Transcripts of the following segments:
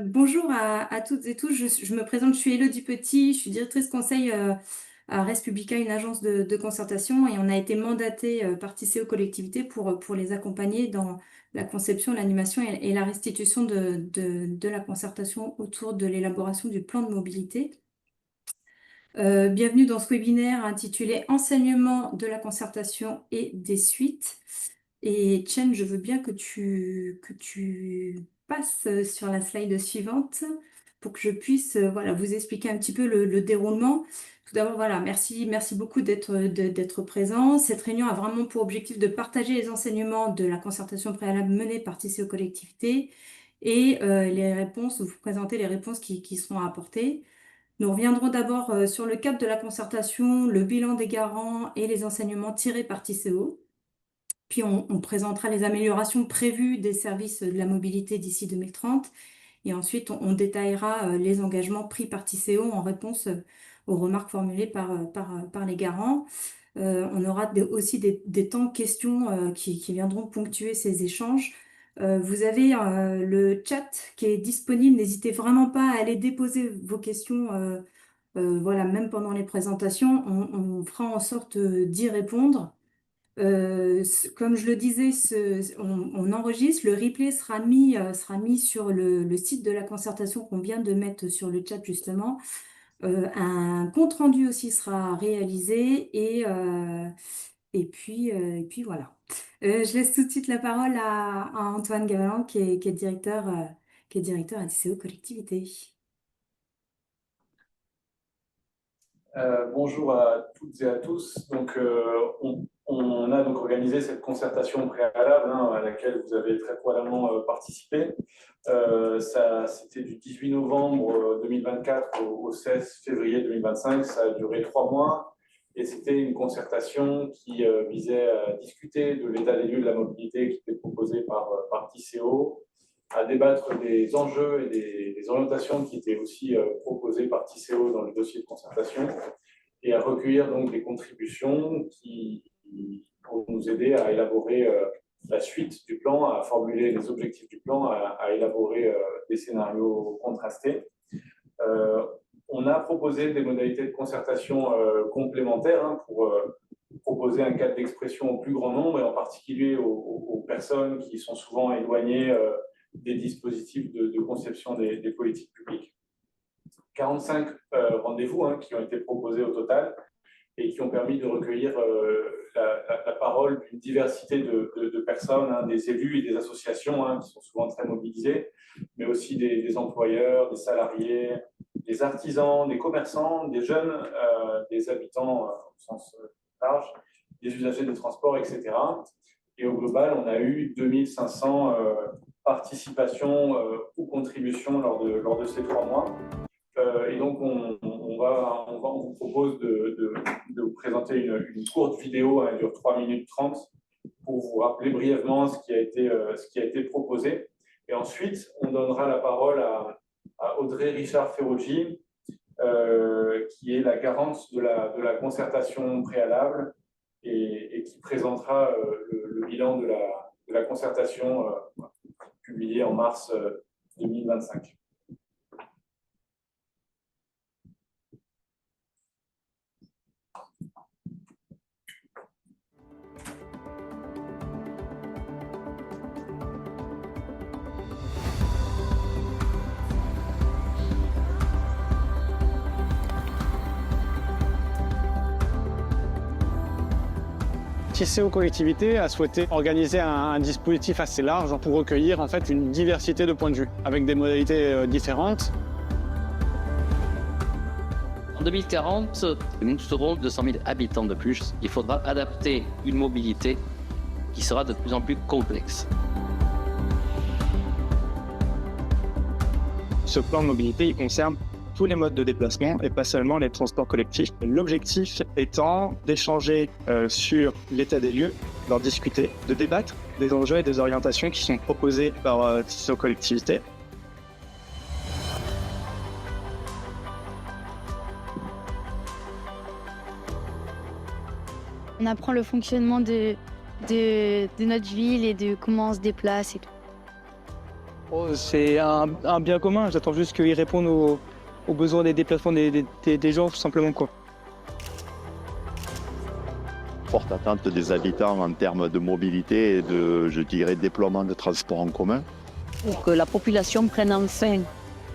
Bonjour à toutes et tous. Je me présente, je suis Élodie Petit, je suis directrice conseil à Res Publica, une agence de concertation, et on a été mandaté par TCO Collectivité pour les accompagner dans la conception, l'animation et la restitution de la concertation autour de l'élaboration du plan de mobilité. Bienvenue dans ce webinaire intitulé Enseignement de la concertation et des suites. Et Chen, je veux bien que tu passes sur la slide suivante pour que je puisse voilà, vous expliquer un petit peu le déroulement. Tout d'abord, voilà, merci beaucoup d'être présent. Cette réunion a vraiment pour objectif de partager les enseignements de la concertation préalable menée par TCO Collectivité et les réponses, vous présenter les réponses qui seront apportées. Nous reviendrons d'abord sur le cadre de la concertation, le bilan des garants et les enseignements tirés par TCO. Puis on présentera les améliorations prévues des services de la mobilité d'ici 2030. Et ensuite, on détaillera les engagements pris par TCO en réponse aux remarques formulées par les garants. On aura aussi des temps questions qui viendront ponctuer ces échanges. Vous avez le chat qui est disponible. N'hésitez vraiment pas à aller déposer vos questions. Voilà, même pendant les présentations, on fera en sorte d'y répondre. Comme je le disais, on enregistre, le replay sera mis sur le site de la concertation qu'on vient de mettre sur le chat justement. Un compte-rendu aussi sera réalisé et puis voilà. Je laisse tout de suite la parole à Antoine Gavalan qui est directeur à TCO Collectivité. Bonjour à toutes et à tous. On a donc organisé cette concertation préalable à laquelle vous avez très probablement participé. C'était du 18 novembre 2024 au 16 février 2025. Ça a duré 3 mois et c'était une concertation qui visait à discuter de l'état des lieux de la mobilité qui était proposé par TCO, à débattre des enjeux et des orientations qui étaient aussi proposées par TCO dans le dossier de concertation et à recueillir donc des contributions qui vont nous aider à élaborer la suite du plan, à formuler les objectifs du plan, à élaborer des scénarios contrastés. On a proposé des modalités de concertation complémentaires pour proposer un cadre d'expression au plus grand nombre et en particulier aux personnes qui sont souvent éloignées des dispositifs de conception des politiques publiques. 45 rendez-vous qui ont été proposés au total et qui ont permis de recueillir la parole d'une diversité de personnes, des élus et des associations qui sont souvent très mobilisés, mais aussi des employeurs, des salariés, des artisans, des commerçants, des jeunes, des habitants au sens large, des usagers des transports, etc. Et au global, on a eu 2500 participations ou contributions lors de ces 3 mois. Et donc, on vous propose de vous présenter une courte vidéo, elle dure 3 minutes 30, pour vous rappeler brièvement ce qui a été proposé. Et ensuite, on donnera la parole à Audrey Richard-Ferruggi, qui est la garante de la concertation préalable et qui présentera le bilan de la concertation publié en mars 2025. TCO Collectivité a souhaité organiser un dispositif assez large pour recueillir en fait une diversité de points de vue avec des modalités différentes. En 2040, nous serons 200 000 habitants de plus. Il faudra adapter une mobilité qui sera de plus en plus complexe. Ce plan de mobilité, il concerne tous les modes de déplacement et pas seulement les transports collectifs. L'objectif étant d'échanger sur l'état des lieux, d'en discuter, de débattre des enjeux et des orientations qui sont proposés par TCO Collectivité. On apprend le fonctionnement de notre ville et de comment on se déplace et tout. Oh, c'est un bien commun, j'attends juste qu'ils répondent aux besoins des déplacements des gens, tout simplement, quoi. Forte attente des habitants en termes de mobilité et de, je dirais, déploiement de transports en commun. Pour que la population prenne enfin,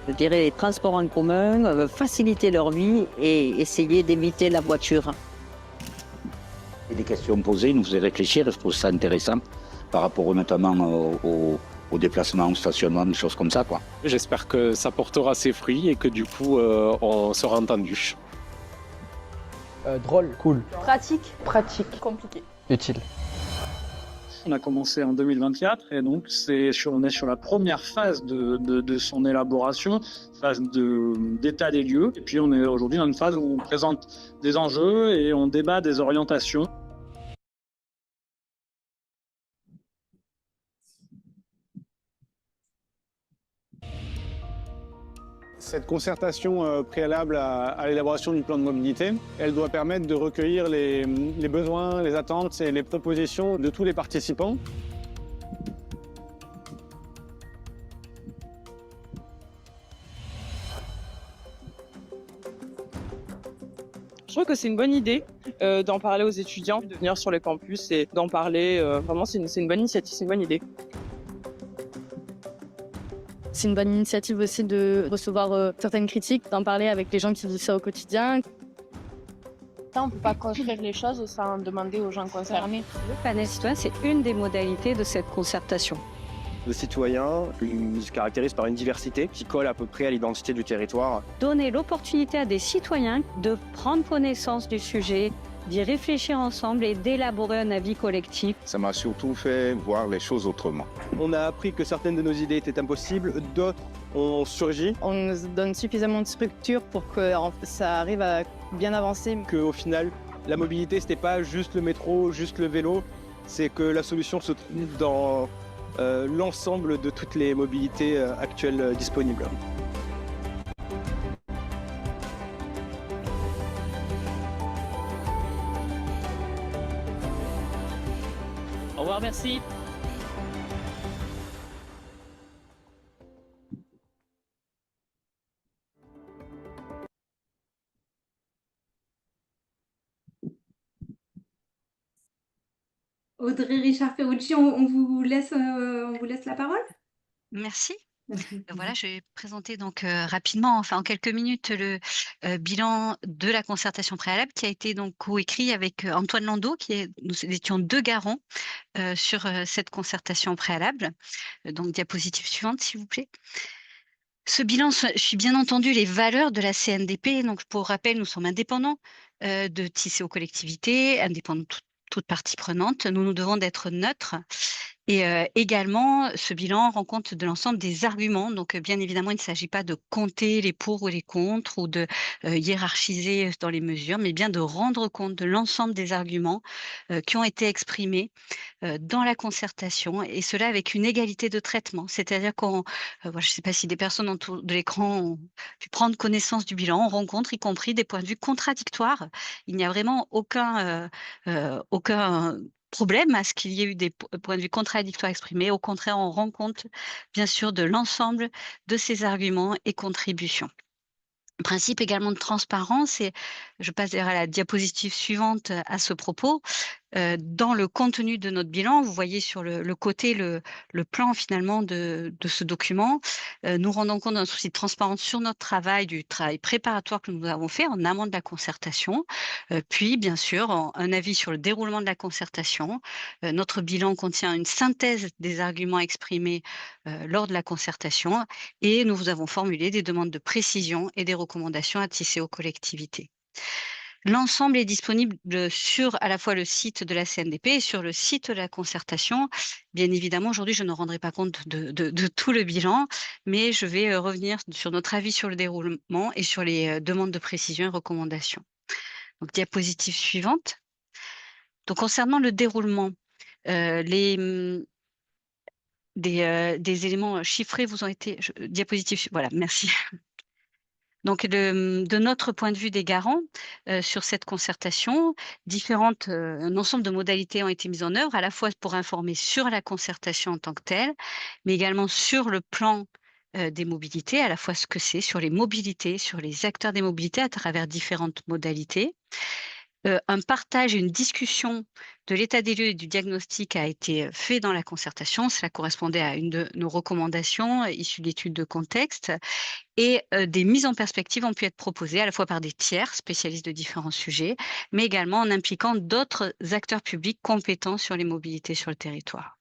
je dirais, les transports en commun, faciliter leur vie et essayer d'éviter la voiture. Et des questions posées nous faisaient réfléchir, je trouve ça intéressant par rapport notamment aux déplacements, au stationnement, des choses comme ça, quoi. J'espère que ça portera ses fruits et que du coup, on sera entendu. Drôle, cool, Pratique. Compliqué. utile. On a commencé en 2024 et donc on est sur la première phase de son élaboration, phase d'état des lieux. Et puis on est aujourd'hui dans une phase où on présente des enjeux et on débat des orientations. Cette concertation préalable à l'élaboration du plan de mobilité, elle doit permettre de recueillir les besoins, les attentes et les propositions de tous les participants. Je trouve que c'est une bonne idée d'en parler aux étudiants, de venir sur les campus et d'en parler. Vraiment, c'est une bonne initiative, c'est une bonne idée. C'est une bonne initiative aussi de recevoir certaines critiques, d'en parler avec les gens qui vivent ça au quotidien. On ne peut pas construire les choses sans demander aux gens concernés. Le panel citoyen, c'est une des modalités de cette concertation. Le citoyen, il se caractérise par une diversité qui colle à peu près à l'identité du territoire. Donner l'opportunité à des citoyens de prendre connaissance du sujet, d'y réfléchir ensemble et d'élaborer un avis collectif. Ça m'a surtout fait voir les choses autrement. On a appris que certaines de nos idées étaient impossibles, d'autres ont surgi. On nous donne suffisamment de structure pour que ça arrive à bien avancer. Qu'au final, la mobilité, c'était pas juste le métro, juste le vélo, c'est que la solution se trouve dans l'ensemble de toutes les mobilités actuelles disponibles. Au revoir, merci. Audrey Richard-Ferrucci, on vous laisse la parole. Merci. Voilà, je vais présenter donc rapidement, enfin en quelques minutes, le bilan de la concertation préalable qui a été donc coécrit avec Antoine Landau, nous étions deux garants sur cette concertation préalable. Donc diapositive suivante, s'il vous plaît. Ce bilan suit bien entendu les valeurs de la CNDP. Donc pour rappel, nous sommes indépendants de tisser aux collectivités, indépendants de toute partie prenante. Nous devons d'être neutres. Et également, ce bilan rend compte de l'ensemble des arguments. Donc, bien évidemment, il ne s'agit pas de compter les pour ou les contre ou de hiérarchiser dans les mesures, mais bien de rendre compte de l'ensemble des arguments qui ont été exprimés dans la concertation, et cela avec une égalité de traitement. C'est-à-dire qu'on, je ne sais pas si des personnes autour de l'écran ont pu prendre connaissance du bilan, on rencontre y compris des points de vue contradictoires. Il n'y a vraiment aucun problème à ce qu'il y ait eu des points de vue contradictoires exprimés. Au contraire, on rend compte, bien sûr, de l'ensemble de ces arguments et contributions. Principe également de transparence, et je passe d'ailleurs à la diapositive suivante à ce propos. Dans le contenu de notre bilan, vous voyez sur le côté le plan finalement de ce document. Nous rendons compte d'un souci de transparence sur notre travail, du travail préparatoire que nous avons fait en amont de la concertation. Puis, bien sûr, un avis sur le déroulement de la concertation. Notre bilan contient une synthèse des arguments exprimés lors de la concertation, et nous vous avons formulé des demandes de précision et des recommandations à tisser aux collectivités. L'ensemble est disponible sur à la fois le site de la CNDP et sur le site de la concertation. Bien évidemment, aujourd'hui, je ne rendrai pas compte de tout le bilan, mais je vais revenir sur notre avis sur le déroulement et sur les demandes de précision et recommandations. Donc, diapositive suivante. Donc, concernant le déroulement, des éléments chiffrés vous ont été... diapositive, voilà, merci. Donc, de notre point de vue des garants, sur cette concertation, un ensemble de modalités ont été mises en œuvre, à la fois pour informer sur la concertation en tant que telle, mais également sur le plan des mobilités, à la fois ce que c'est, sur les mobilités, sur les acteurs des mobilités à travers différentes modalités. Un partage et une discussion de l'état des lieux et du diagnostic a été fait dans la concertation. Cela correspondait à une de nos recommandations issues d'études de contexte. Et des mises en perspective ont pu être proposées à la fois par des tiers spécialistes de différents sujets, mais également en impliquant d'autres acteurs publics compétents sur les mobilités sur le territoire.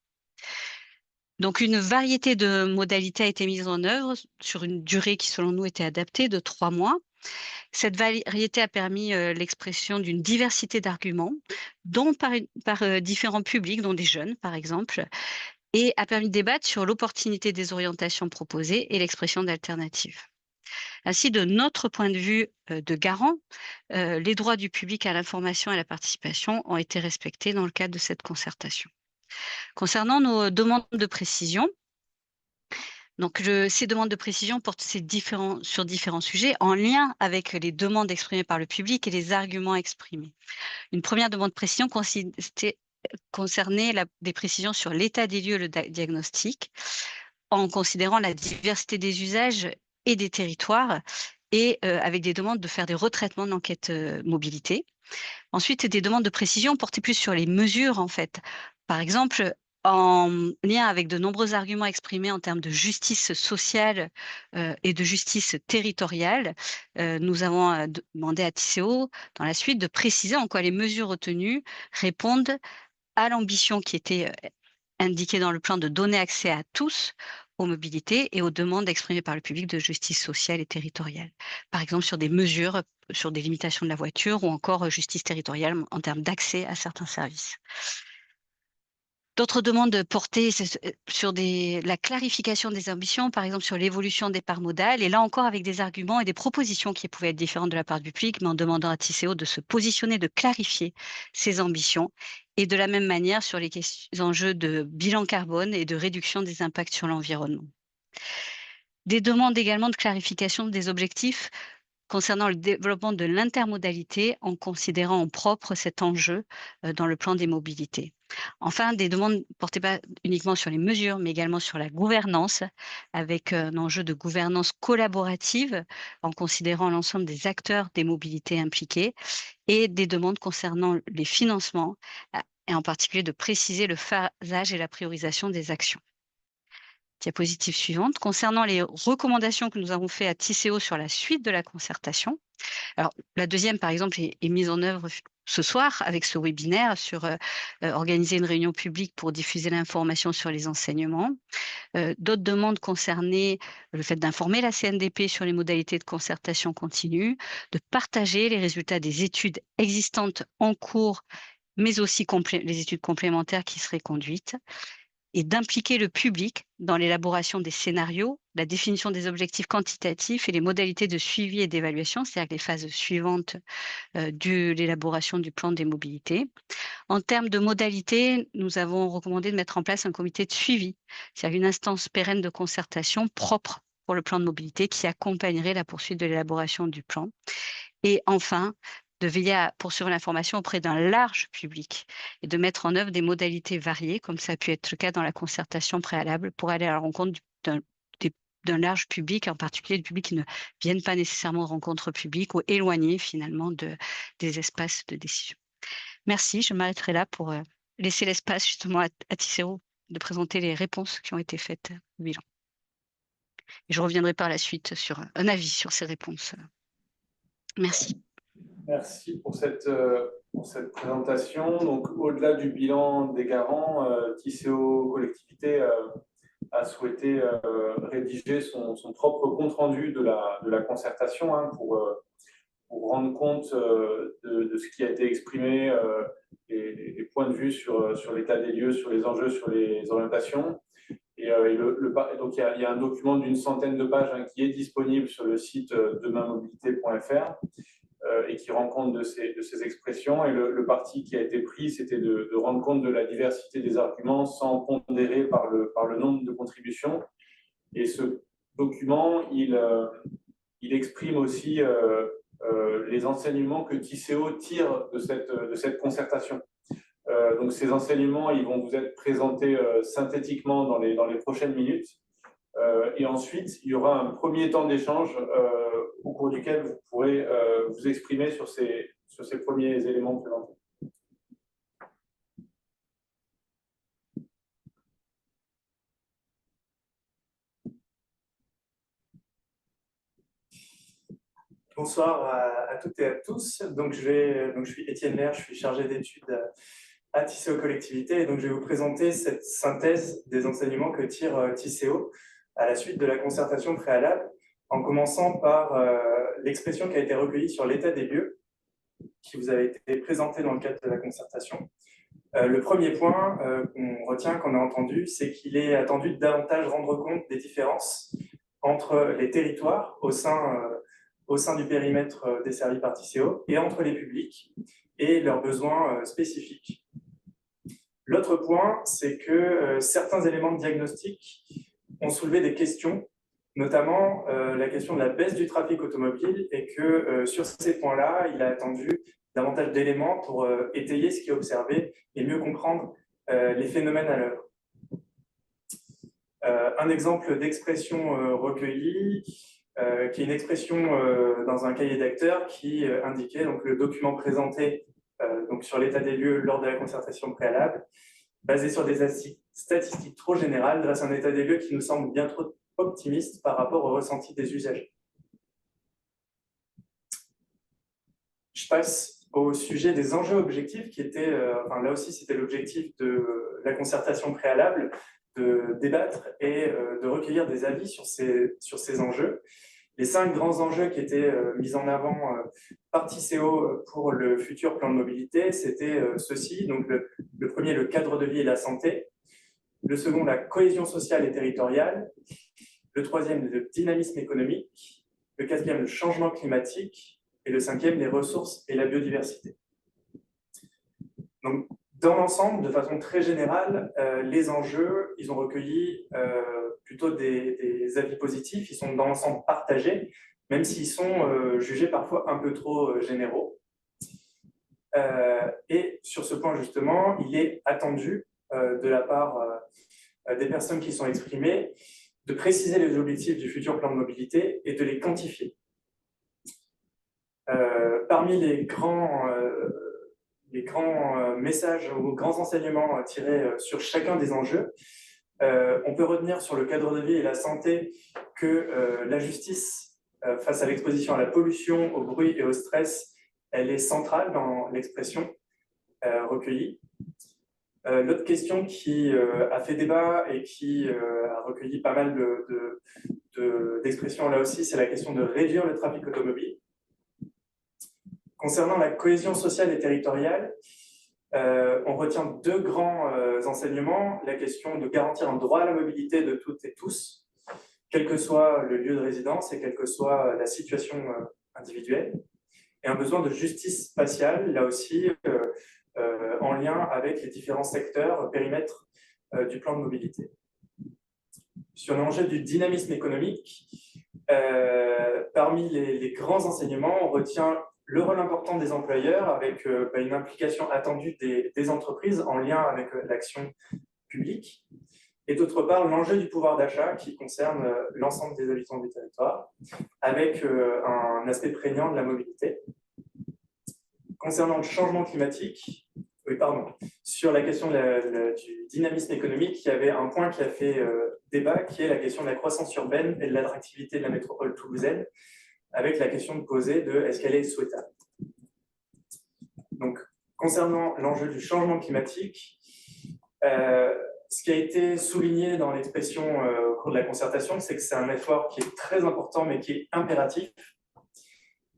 Donc, une variété de modalités a été mise en œuvre sur une durée qui, selon nous, était adaptée de 3 mois. Cette variété a permis l'expression d'une diversité d'arguments, dont par différents publics, dont des jeunes, par exemple, et a permis de débattre sur l'opportunité des orientations proposées et l'expression d'alternatives. Ainsi, de notre point de vue de garant, les droits du public à l'information et à la participation ont été respectés dans le cadre de cette concertation. Concernant nos demandes de précision, donc ces demandes de précision portent sur différents sujets en lien avec les demandes exprimées par le public et les arguments exprimés. Une première demande de précision concernait des précisions sur l'état des lieux, le diagnostic, en considérant la diversité des usages et des territoires et avec des demandes de faire des retraitements de l'enquête mobilité. Ensuite, des demandes de précision portaient plus sur les mesures, en fait. Par exemple, en lien avec de nombreux arguments exprimés en termes de justice sociale et de justice territoriale, nous avons demandé à TCO, dans la suite, de préciser en quoi les mesures retenues répondent à l'ambition qui était indiquée dans le plan de donner accès à tous aux mobilités et aux demandes exprimées par le public de justice sociale et territoriale. Par exemple, sur des mesures, sur des limitations de la voiture ou encore justice territoriale en termes d'accès à certains services. D'autres demandes portaient sur la clarification des ambitions, par exemple sur l'évolution des parts modales, et là encore avec des arguments et des propositions qui pouvaient être différentes de la part du public, mais en demandant à TCO de se positionner, de clarifier ses ambitions, et de la même manière sur les enjeux de bilan carbone et de réduction des impacts sur l'environnement. Des demandes également de clarification des objectifs concernant le développement de l'intermodalité en considérant en propre cet enjeu dans le plan des mobilités. Enfin, des demandes ne portaient pas uniquement sur les mesures, mais également sur la gouvernance, avec un enjeu de gouvernance collaborative en considérant l'ensemble des acteurs des mobilités impliqués, et des demandes concernant les financements, et en particulier de préciser le phasage et la priorisation des actions. Diapositive suivante. Concernant les recommandations que nous avons faites à TCO sur la suite de la concertation, alors la deuxième, par exemple, est mise en œuvre ce soir avec ce webinaire sur organiser une réunion publique pour diffuser l'information sur les enseignements. D'autres demandes concernaient le fait d'informer la CNDP sur les modalités de concertation continue, de partager les résultats des études existantes en cours, mais aussi les études complémentaires qui seraient conduites, et d'impliquer le public dans l'élaboration des scénarios, la définition des objectifs quantitatifs et les modalités de suivi et d'évaluation, c'est-à-dire les phases suivantes de l'élaboration du plan des mobilités. En termes de modalités, nous avons recommandé de mettre en place un comité de suivi, c'est-à-dire une instance pérenne de concertation propre pour le plan de mobilité qui accompagnerait la poursuite de l'élaboration du plan. Et enfin, de veiller à poursuivre l'information auprès d'un large public et de mettre en œuvre des modalités variées, comme ça a pu être le cas dans la concertation préalable, pour aller à la rencontre d'un large public, en particulier du public qui ne viennent pas nécessairement aux rencontres publiques ou éloignés finalement des espaces de décision. Merci, je m'arrêterai là pour laisser l'espace justement à TCO de présenter les réponses qui ont été faites au bilan. Et je reviendrai par la suite sur un avis sur ces réponses. Merci. Merci pour cette présentation. Donc, au-delà du bilan des garants, TCO Collectivité a souhaité rédiger son propre compte-rendu de la concertation pour rendre compte de ce qui a été exprimé, les points de vue sur l'état des lieux, sur les enjeux, sur les orientations. Donc, il y a un document d'une centaine de pages qui est disponible sur le site demainmobilité.fr et qui rend compte de ces expressions. Et le parti qui a été pris, c'était de rendre compte de la diversité des arguments sans pondérer par le nombre de contributions. Et ce document, il il exprime aussi les enseignements que Tisséo tire de cette concertation. Donc ces enseignements, ils vont vous être présentés synthétiquement dans les prochaines minutes. Et ensuite, il y aura un premier temps d'échange au cours duquel vous pourrez vous exprimer sur ces premiers éléments présentés. Bonsoir à toutes et à tous. Donc, je suis Étienne Lair, je suis chargé d'études à Tisséo Collectivité. Et donc, je vais vous présenter cette synthèse des enseignements que tire Tisséo à la suite de la concertation préalable, en commençant par l'expression qui a été recueillie sur l'état des lieux, qui vous avait été présentée dans le cadre de la concertation. Le premier point qu'on retient, qu'on a entendu, c'est qu'il est attendu de davantage rendre compte des différences entre les territoires au sein du périmètre desservi par Tisséo et entre les publics et leurs besoins spécifiques. L'autre point, c'est que certains éléments de diagnostic ont soulevé des questions, notamment la question de la baisse du trafic automobile, et que sur ces points-là, il a attendu davantage d'éléments pour étayer ce qui est observé et mieux comprendre les phénomènes à l'œuvre. Un exemple d'expression recueillie, qui est une expression dans un cahier d'acteurs qui indiquait donc, le document présenté donc, sur l'état des lieux lors de la concertation préalable, basé sur des statistiques trop générales, dresse un état des lieux qui nous semble bien trop optimiste par rapport au ressenti des usagers. Je passe au sujet des enjeux objectifs qui étaient, là aussi c'était l'objectif de la concertation préalable, de débattre et de recueillir des avis sur ces enjeux. Les 5 grands enjeux qui étaient mis en avant par Tisséo pour le futur plan de mobilité, c'était ceci. Donc le premier, le cadre de vie et la santé. Le second, la cohésion sociale et territoriale. Le troisième, le dynamisme économique. Le quatrième, le changement climatique. Et le cinquième, les ressources et la biodiversité. Donc, dans l'ensemble, de façon très générale, les enjeux, ils ont recueilli plutôt des avis positifs. Ils sont dans l'ensemble partagés, même s'ils sont jugés parfois un peu trop généraux. Et sur ce point, justement, il est attendu de la part des personnes qui sont exprimées de préciser les objectifs du futur plan de mobilité et de les quantifier. Parmi les grands messages ou grands enseignements tirés sur chacun des enjeux, on peut retenir sur le cadre de vie et la santé que la justice face à l'exposition à la pollution, au bruit et au stress, elle est centrale dans l'expression recueillie. L'autre question qui a fait débat et qui a recueilli pas mal d'expressions là aussi, c'est la question de réduire le trafic automobile. Concernant la cohésion sociale et territoriale, on retient 2 grands enseignements. La question de garantir un droit à la mobilité de toutes et tous, quel que soit le lieu de résidence et quelle que soit la situation individuelle. Et un besoin de justice spatiale, là aussi, en lien avec les différents secteurs, périmètres du plan de mobilité. Sur l'enjeu du dynamisme économique, parmi les grands enseignements, on retient le rôle important des employeurs avec une implication attendue des entreprises en lien avec l'action publique. Et d'autre part, l'enjeu du pouvoir d'achat qui concerne l'ensemble des habitants du territoire avec un aspect prégnant de la mobilité. Concernant le changement climatique, sur la question du dynamisme économique, il y avait un point qui a fait débat, qui est la question de la croissance urbaine et de l'attractivité de la métropole toulousaine, avec la question de poser de est-ce qu'elle est souhaitable. Donc, concernant l'enjeu du changement climatique, ce qui a été souligné dans l'expression au cours de la concertation, c'est que c'est un effort qui est très important, mais qui est impératif.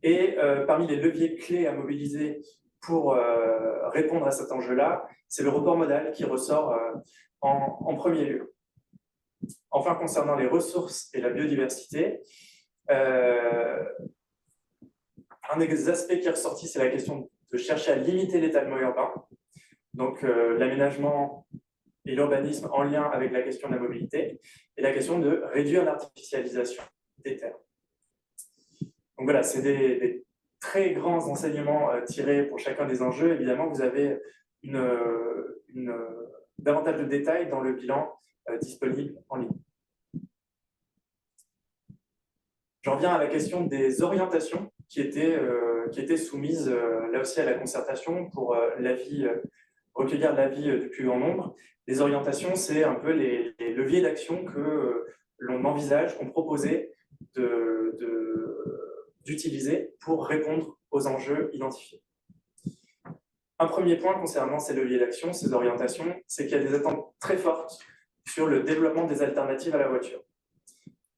Et parmi les leviers clés à mobiliser pour répondre à cet enjeu-là, c'est le report modal qui ressort en premier lieu. Enfin, concernant les ressources et la biodiversité, un des aspects qui est ressorti, c'est la question de chercher à limiter l'étalement urbain, donc l'aménagement et l'urbanisme en lien avec la question de la mobilité, et la question de réduire l'artificialisation des terres. Donc voilà, c'est des très grands enseignements tirés pour chacun des enjeux. Évidemment, vous avez davantage de détails dans le bilan disponible en ligne. J'en viens à la question des orientations qui étaient soumises là aussi à la concertation pour recueillir l'avis du plus grand nombre. Les orientations, c'est un peu les leviers d'action que l'on envisage, qu'on proposait d'utiliser pour répondre aux enjeux identifiés. Un premier point concernant ces leviers d'action, ces orientations, c'est qu'il y a des attentes très fortes sur le développement des alternatives à la voiture.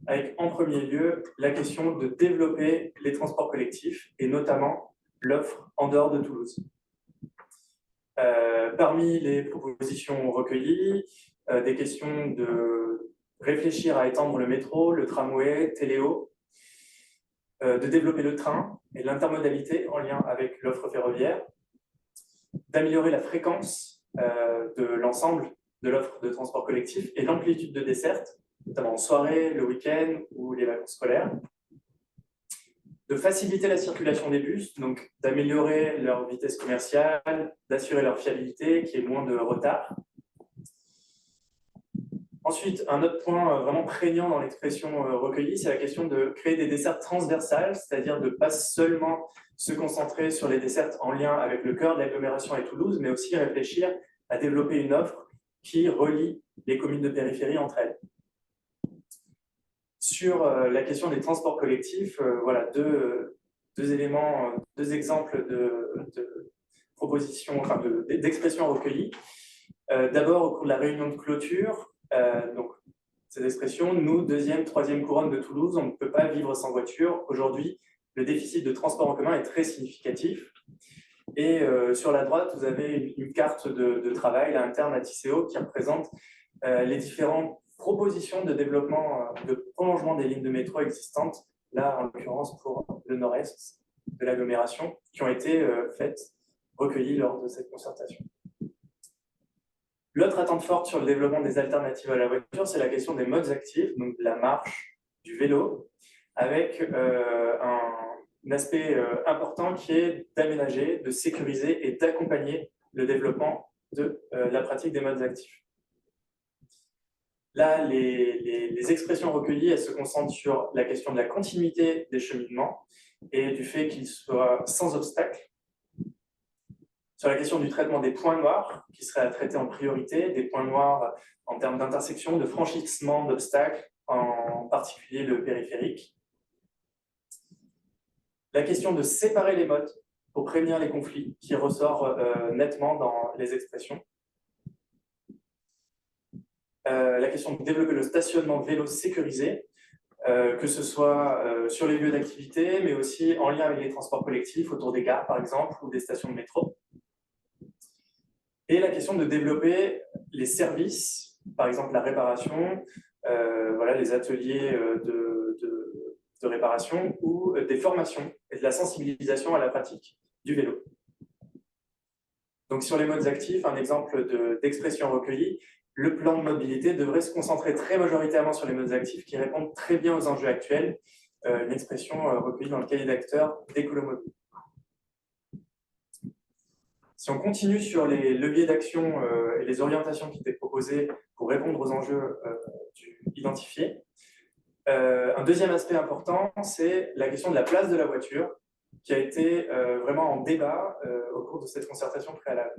Avec en premier lieu la question de développer les transports collectifs et notamment l'offre en dehors de Toulouse. Parmi les propositions recueillies, des questions de réfléchir à étendre le métro, le tramway, Téléo, de développer le train et l'intermodalité en lien avec l'offre ferroviaire, d'améliorer la fréquence de l'ensemble de l'offre de transport collectif et l'amplitude de desserte, notamment en soirée, le week-end ou les vacances scolaires, de faciliter la circulation des bus, donc d'améliorer leur vitesse commerciale, d'assurer leur fiabilité, qu'il y ait moins de retard. Ensuite, un autre point vraiment prégnant dans l'expression recueillie, c'est la question de créer des dessertes transversales, c'est-à-dire de ne pas seulement se concentrer sur les dessertes en lien avec le cœur de l'agglomération et Toulouse, mais aussi réfléchir à développer une offre qui relie les communes de périphérie entre elles. Sur la question des transports collectifs, voilà deux exemples de propositions, enfin d'expressions recueillies. D'abord, au cours de la réunion de clôture, donc cette expression, nous, deuxième, troisième couronne de Toulouse, on ne peut pas vivre sans voiture. Aujourd'hui, le déficit de transport en commun est très significatif. Et sur la droite, vous avez une carte de travail interne à Tisséo qui représente les différentes propositions de développement, de prolongement des lignes de métro existantes, là en l'occurrence pour le nord-est de l'agglomération, qui ont été recueillies lors de cette concertation. L'autre attente forte sur le développement des alternatives à la voiture, c'est la question des modes actifs, donc de la marche, du vélo, avec un aspect important qui est d'aménager, de sécuriser et d'accompagner le développement de la pratique des modes actifs. Là, les expressions recueillies, elles se concentrent sur la question de la continuité des cheminements et du fait qu'ils soient sans obstacle. Sur la question du traitement des points noirs, qui seraient à traiter en priorité, des points noirs en termes d'intersection, de franchissement d'obstacles, en particulier le périphérique. La question de séparer les modes pour prévenir les conflits, qui ressort nettement dans les expressions. La question de développer le stationnement vélo sécurisé, que ce soit sur les lieux d'activité, mais aussi en lien avec les transports collectifs, autour des gares par exemple, ou des stations de métro. Et la question de développer les services, par exemple la réparation, les ateliers de réparation ou des formations et de la sensibilisation à la pratique du vélo. Donc sur les modes actifs, un exemple d'expression recueillie, le plan de mobilité devrait se concentrer très majoritairement sur les modes actifs qui répondent très bien aux enjeux actuels, une expression recueillie dans le cahier d'acteurs d'Écolomobile. Si on continue sur les leviers d'action et les orientations qui étaient proposées pour répondre aux enjeux identifiés, un deuxième aspect important, c'est la question de la place de la voiture, qui a été vraiment en débat au cours de cette concertation préalable.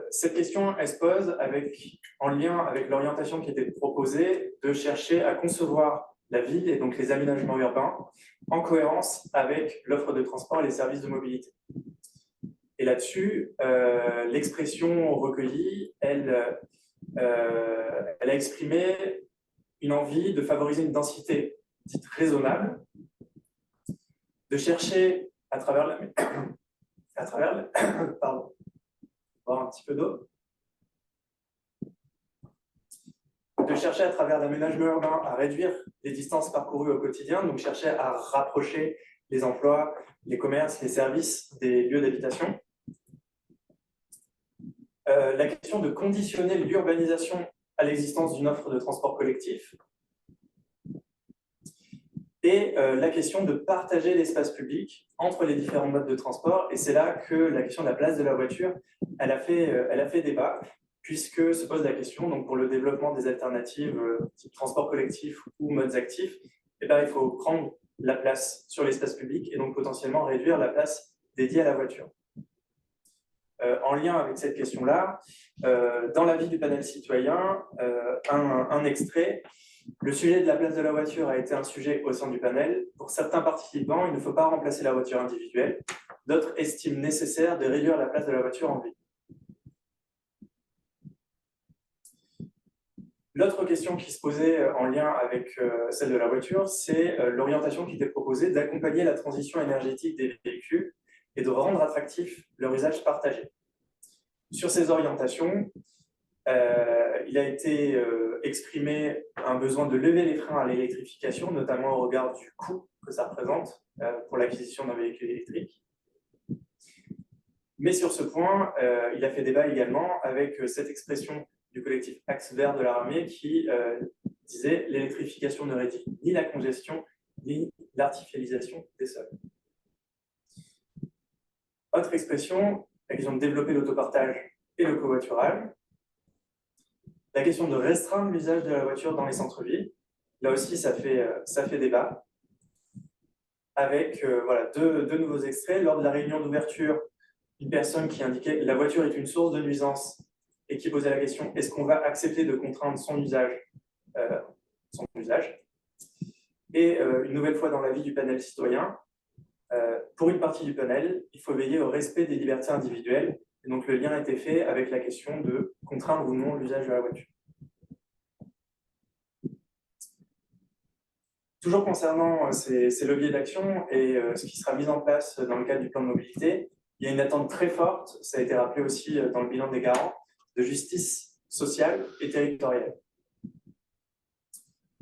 Cette question, elle se pose en lien avec l'orientation qui était proposée de chercher à concevoir la ville et donc les aménagements urbains en cohérence avec l'offre de transport et les services de mobilité. Et là-dessus, l'expression recueillie, elle a exprimé une envie de favoriser une densité dite raisonnable, de chercher à travers pardon, boire un petit peu d'eau, de chercher à travers l'aménagement urbain à réduire les distances parcourues au quotidien, donc chercher à rapprocher les emplois, les commerces, les services des lieux d'habitation. La question de conditionner l'urbanisation à l'existence d'une offre de transport collectif. et la question de partager l'espace public entre les différents modes de transport. Et c'est là que la question de la place de la voiture, elle a fait débat, puisque se pose la question, donc pour le développement des alternatives type transport collectif ou modes actifs, eh ben, il faut prendre la place sur l'espace public et donc potentiellement réduire la place dédiée à la voiture. En lien avec cette question-là, dans l'avis du panel citoyen, un extrait. Le sujet de la place de la voiture a été un sujet au sein du panel. Pour certains participants, il ne faut pas remplacer la voiture individuelle. D'autres estiment nécessaire de réduire la place de la voiture en ville. L'autre question qui se posait en lien avec celle de la voiture, c'est l'orientation qui était proposée d'accompagner la transition énergétique des véhicules et de rendre attractif leur usage partagé. Sur ces orientations, il a été exprimé un besoin de lever les freins à l'électrification, notamment au regard du coût que ça représente pour l'acquisition d'un véhicule électrique. Mais sur ce point, il a fait débat également avec cette expression du collectif Axe Vert de l'Armée qui disait « L'électrification ne réduit ni la congestion, ni l'artificialisation des sols ». Autre expression, la question de développer l'autopartage et le covoiturage. La question de restreindre l'usage de la voiture dans les centres-villes. Là aussi, ça fait débat. Avec voilà, deux nouveaux extraits. Lors de la réunion d'ouverture, une personne qui indiquait « La voiture est une source de nuisance » et qui posait la question « Est-ce qu'on va accepter de contraindre son usage ?» Et une nouvelle fois dans l'avis du panel citoyen, pour une partie du panel, il faut veiller au respect des libertés individuelles. Et donc, le lien a été fait avec la question de contraindre ou non l'usage de la voiture. Toujours concernant ces leviers d'action et ce qui sera mis en place dans le cadre du plan de mobilité, il y a une attente très forte, ça a été rappelé aussi dans le bilan des garants, de justice sociale et territoriale.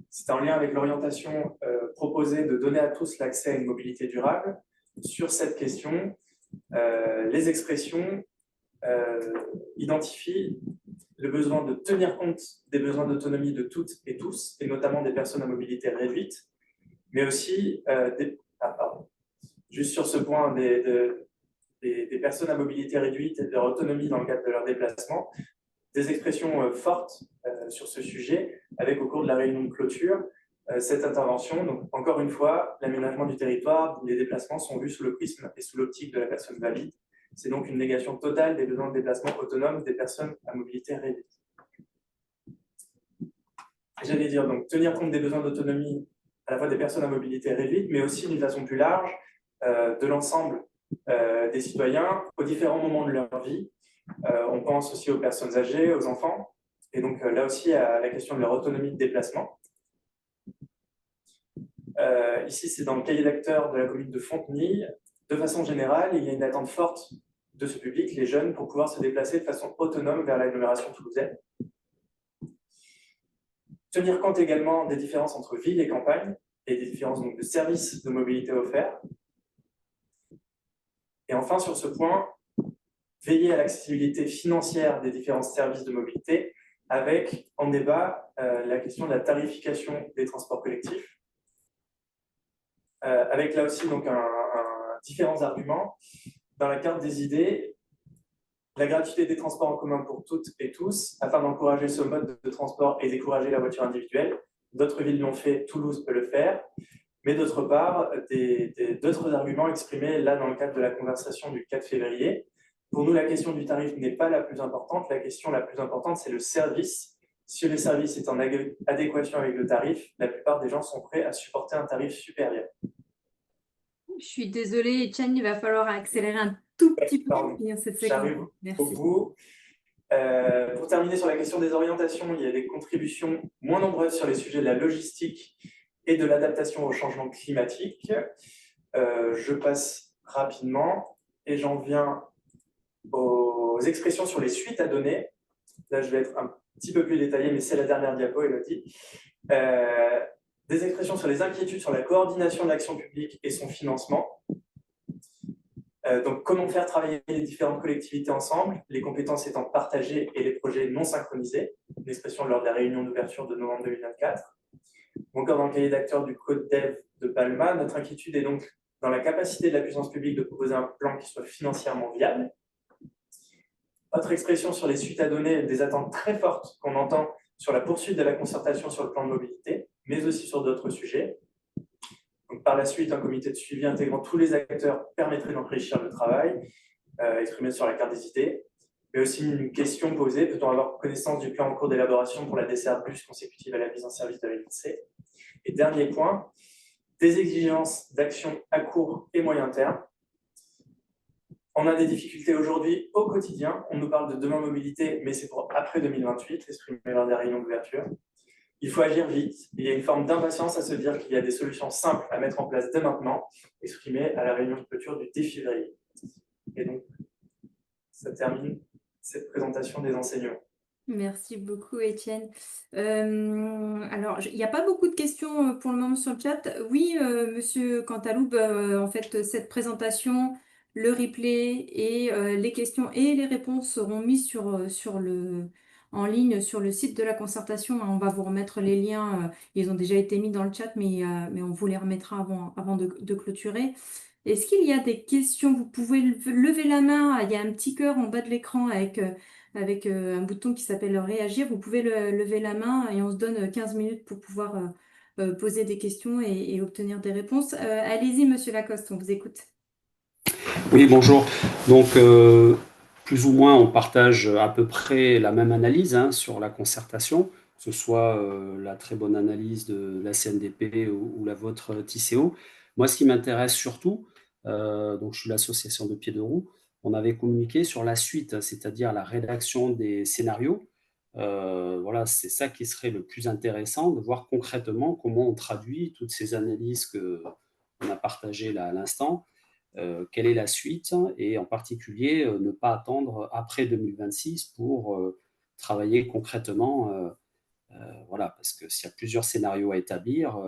C'est en lien avec l'orientation proposée de donner à tous l'accès à une mobilité durable. Sur cette question, les expressions identifient le besoin de tenir compte des besoins d'autonomie de toutes et tous, et notamment des personnes à mobilité réduite, mais aussi, juste sur ce point, des personnes à mobilité réduite et de leur autonomie dans le cadre de leur déplacement, des expressions fortes sur ce sujet, avec au cours de la réunion de clôture, cette intervention. Donc, encore une fois, l'aménagement du territoire, les déplacements sont vus sous le prisme et sous l'optique de la personne valide. C'est donc une négation totale des besoins de déplacement autonome des personnes à mobilité réduite. J'allais dire, donc, tenir compte des besoins d'autonomie à la fois des personnes à mobilité réduite, mais aussi d'une façon plus large de l'ensemble des citoyens aux différents moments de leur vie. On pense aussi aux personnes âgées, aux enfants, et donc là aussi à la question de leur autonomie de déplacement. Ici, c'est dans le cahier d'acteurs de la commune de Fontenay. De façon générale, il y a une attente forte de ce public, les jeunes, pour pouvoir se déplacer de façon autonome vers l'agglomération toulousaine. Tenir compte également des différences entre ville et campagne et des différences donc, de services de mobilité offerts. Et enfin, sur ce point, veiller à l'accessibilité financière des différents services de mobilité avec, en débat, la question de la tarification des transports collectifs. Avec là aussi donc, différents arguments. Dans la carte des idées, la gratuité des transports en commun pour toutes et tous, afin d'encourager ce mode de transport et décourager la voiture individuelle. D'autres villes l'ont fait, Toulouse peut le faire. Mais d'autre part, d'autres arguments exprimés là dans le cadre de la conversation du 4 février. Pour nous, la question du tarif n'est pas la plus importante. La question la plus importante, c'est le service. Si le service est en adéquation avec le tarif, la plupart des gens sont prêts à supporter un tarif supérieur. Je suis désolée, Etienne, il va falloir accélérer un tout petit peu pour finir cette séquence. J'arrive au bout. Pour terminer sur la question des orientations, il y a des contributions moins nombreuses sur les sujets de la logistique et de l'adaptation au changement climatique. Je passe rapidement et j'en viens aux expressions sur les suites à donner. Là, je vais être un petit peu plus détaillé, mais c'est la dernière diapo, Elodie. Des expressions sur les inquiétudes sur la coordination de l'action publique et son financement. Donc, comment faire travailler les différentes collectivités ensemble, les compétences étant partagées et les projets non synchronisés, une expression lors de la réunion d'ouverture de novembre 2024. Encore dans le cahier d'acteurs du Code Dev de Palma. Notre inquiétude est donc dans la capacité de la puissance publique de proposer un plan qui soit financièrement viable. Autre expression sur les suites à donner, des attentes très fortes qu'on entend sur la poursuite de la concertation sur le plan de mobilité, mais aussi sur d'autres sujets. Donc, par la suite, un comité de suivi intégrant tous les acteurs permettrait d'enrichir le travail, exprimé sur la carte des idées, mais aussi une question posée, peut-on avoir connaissance du plan en cours d'élaboration pour la desserte bus consécutive à la mise en service de la l'INSEE? Et dernier point, des exigences d'action à court et moyen terme. On a des difficultés aujourd'hui au quotidien. On nous parle de demain mobilité, mais c'est pour après 2028, exprimé lors des réunions d'ouverture. Il faut agir vite. Il y a une forme d'impatience à se dire qu'il y a des solutions simples à mettre en place dès maintenant, exprimées à la réunion de clôture du 10 février. Et donc, ça termine cette présentation des enseignements. Merci beaucoup, Étienne. Alors, il n'y a pas beaucoup de questions pour le moment sur le chat. Oui, Monsieur Cantaloube, en fait, cette présentation, le replay et les questions et les réponses seront mis en ligne sur le site de la concertation. On va vous remettre les liens. Ils ont déjà été mis dans le chat, mais on vous les remettra avant de clôturer. Est-ce qu'il y a des questions? Vous pouvez lever la main. Il y a un petit cœur en bas de l'écran avec un bouton qui s'appelle réagir. Vous pouvez lever la main et on se donne 15 minutes pour pouvoir poser des questions et obtenir des réponses. Allez-y, Monsieur Lacoste, on vous écoute. Oui, bonjour. Donc, plus ou moins, on partage à peu près la même analyse sur la concertation, que ce soit la très bonne analyse de la CNDP ou la vôtre TICO. Moi, ce qui m'intéresse surtout, donc je suis l'association de Pieds de Roue, on avait communiqué sur la suite, c'est-à-dire la rédaction des scénarios. Voilà, c'est ça qui serait le plus intéressant, de voir concrètement comment on traduit toutes ces analyses qu'on a partagées là à l'instant. Quelle est la suite et en particulier ne pas attendre après 2026 pour travailler concrètement. Voilà, parce que s'il y a plusieurs scénarios à établir,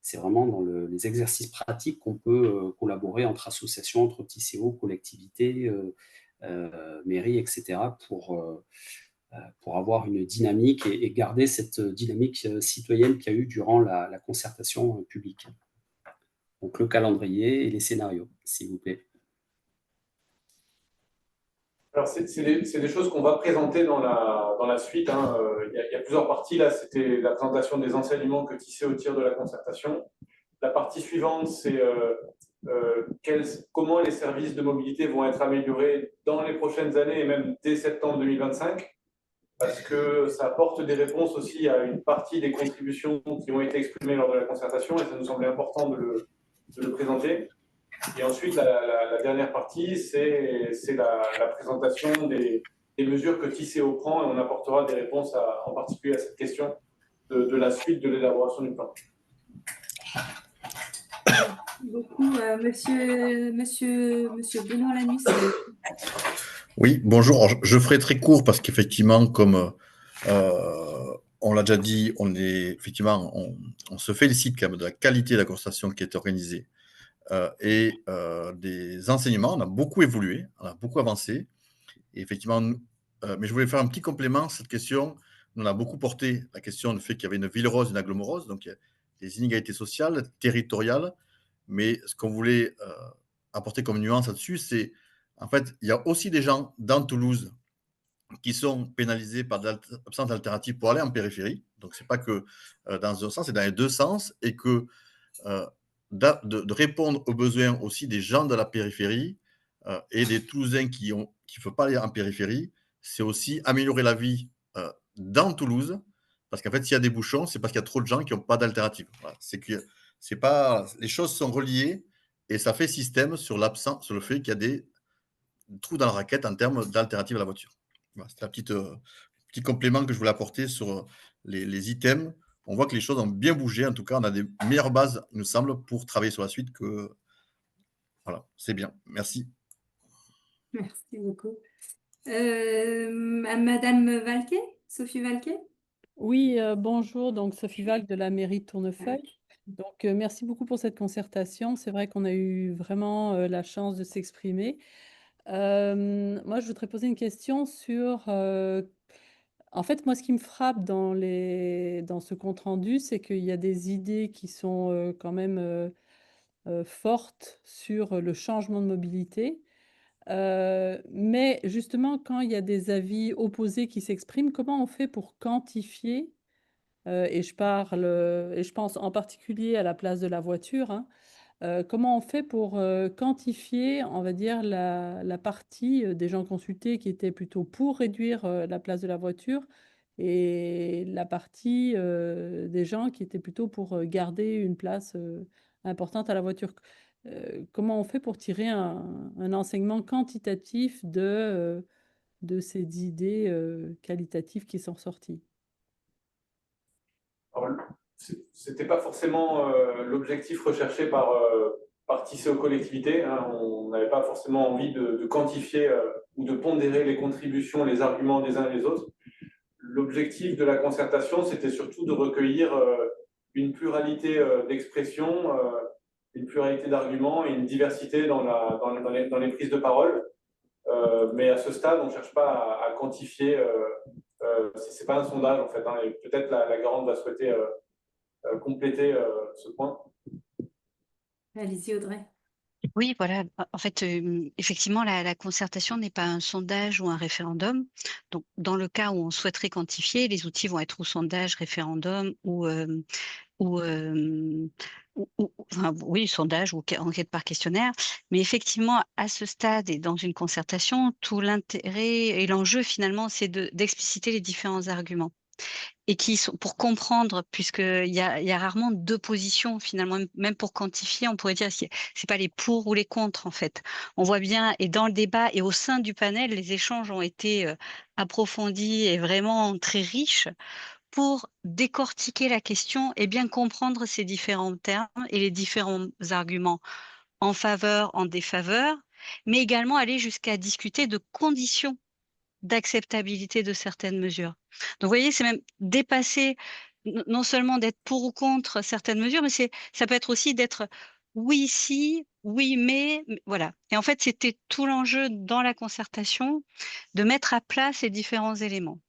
c'est vraiment dans les exercices pratiques qu'on peut collaborer entre associations, entre TICO, collectivités, mairies, etc. pour avoir une dynamique et garder cette dynamique citoyenne qu'il y a eu durant la concertation publique. Donc le calendrier et les scénarios, s'il vous plaît. Alors, c'est des choses qu'on va présenter dans la suite. Il y a plusieurs parties. Là, c'était la présentation des enseignements que TICO tire de la concertation. La partie suivante, c'est comment les services de mobilité vont être améliorés dans les prochaines années et même dès septembre 2025, parce que ça apporte des réponses aussi à une partie des contributions qui ont été exprimées lors de la concertation et ça nous semblait important de le présenter. Et ensuite, la dernière partie, c'est la présentation des mesures que TICO prend et on apportera des réponses en particulier à cette question de la suite de l'élaboration du plan. Merci beaucoup, monsieur Benoît Lanus. Oui, bonjour. Alors, je ferai très court parce qu'effectivement, comme on l'a déjà dit, on se félicite quand même de la qualité de la concertation qui est organisée et des enseignements. On a beaucoup évolué, on a beaucoup avancé. Et effectivement, mais je voulais faire un petit complément à cette question. On a beaucoup porté la question du fait qu'il y avait une ville rose et une agglomérose, donc il y a des inégalités sociales, territoriales. Mais ce qu'on voulait apporter comme nuance là-dessus, c'est en fait, il y a aussi des gens dans Toulouse qui sont pénalisés par l'absence d'alternative pour aller en périphérie. Donc, ce n'est pas que dans un sens, c'est dans les deux sens. Et que de répondre aux besoins aussi des gens de la périphérie et des Toulousains qui ne peuvent pas aller en périphérie, c'est aussi améliorer la vie dans Toulouse. Parce qu'en fait, s'il y a des bouchons, c'est parce qu'il y a trop de gens qui n'ont pas d'alternative. Voilà. C'est pas, les choses sont reliées et ça fait système sur le fait qu'il y a des trous dans la raquette en termes d'alternative à la voiture. Voilà, c'est un petit complément que je voulais apporter sur les items. On voit que les choses ont bien bougé. En tout cas, on a des meilleures bases, il nous semble, pour travailler sur la suite. Voilà, c'est bien. Merci. Merci beaucoup. Madame Valquet, Sophie Valquet. Oui, bonjour, donc Sophie Valque de la mairie de Tournefeuille. Donc, merci beaucoup pour cette concertation. C'est vrai qu'on a eu vraiment la chance de s'exprimer. Moi, je voudrais poser une question sur En fait, moi, ce qui me frappe dans ce compte-rendu, c'est qu'il y a des idées qui sont quand même fortes sur le changement de mobilité. Mais justement, quand il y a des avis opposés qui s'expriment, comment on fait pour quantifier, et je pense en particulier à la place de la voiture, hein, comment on fait pour quantifier, on va dire, la partie des gens consultés qui étaient plutôt pour réduire la place de la voiture et la partie des gens qui étaient plutôt pour garder une place importante à la voiture? Comment on fait pour tirer un enseignement quantitatif de ces idées qualitatives qui sont sorties? Alors, c'était pas forcément l'objectif recherché par Tisséo Collectivité, hein. On n'avait pas forcément envie de quantifier ou de pondérer les contributions, les arguments des uns et des autres. L'objectif de la concertation, c'était surtout de recueillir une pluralité d'expressions, une pluralité d'arguments et une diversité dans les prises de parole. Mais à ce stade, on ne cherche pas à quantifier. Ce n'est pas un sondage, en fait, hein, et peut-être la Garante va souhaiter compléter ce point. Allez-y, Audrey. Oui, voilà. En fait, effectivement, la concertation n'est pas un sondage ou un référendum. Donc, dans le cas où on souhaiterait quantifier, les outils vont être ou sondage, référendum ou, enfin, oui, sondage ou enquête par questionnaire. Mais effectivement, à ce stade et dans une concertation, tout l'intérêt et l'enjeu, finalement, c'est d'expliciter les différents arguments. Et qui sont pour comprendre, puisqu'il y a rarement 2 positions finalement, même pour quantifier, on pourrait dire c'est pas les pour ou les contre en fait. On voit bien et dans le débat et au sein du panel, les échanges ont été, approfondis et vraiment très riches pour décortiquer la question et bien comprendre ces différents termes et les différents arguments en faveur, en défaveur, mais également aller jusqu'à discuter de conditions d'acceptabilité de certaines mesures. Donc vous voyez, c'est même dépasser non seulement d'être pour ou contre certaines mesures, mais ça peut être aussi d'être oui si, oui mais, voilà. Et en fait, c'était tout l'enjeu dans la concertation de mettre à plat ces différents éléments.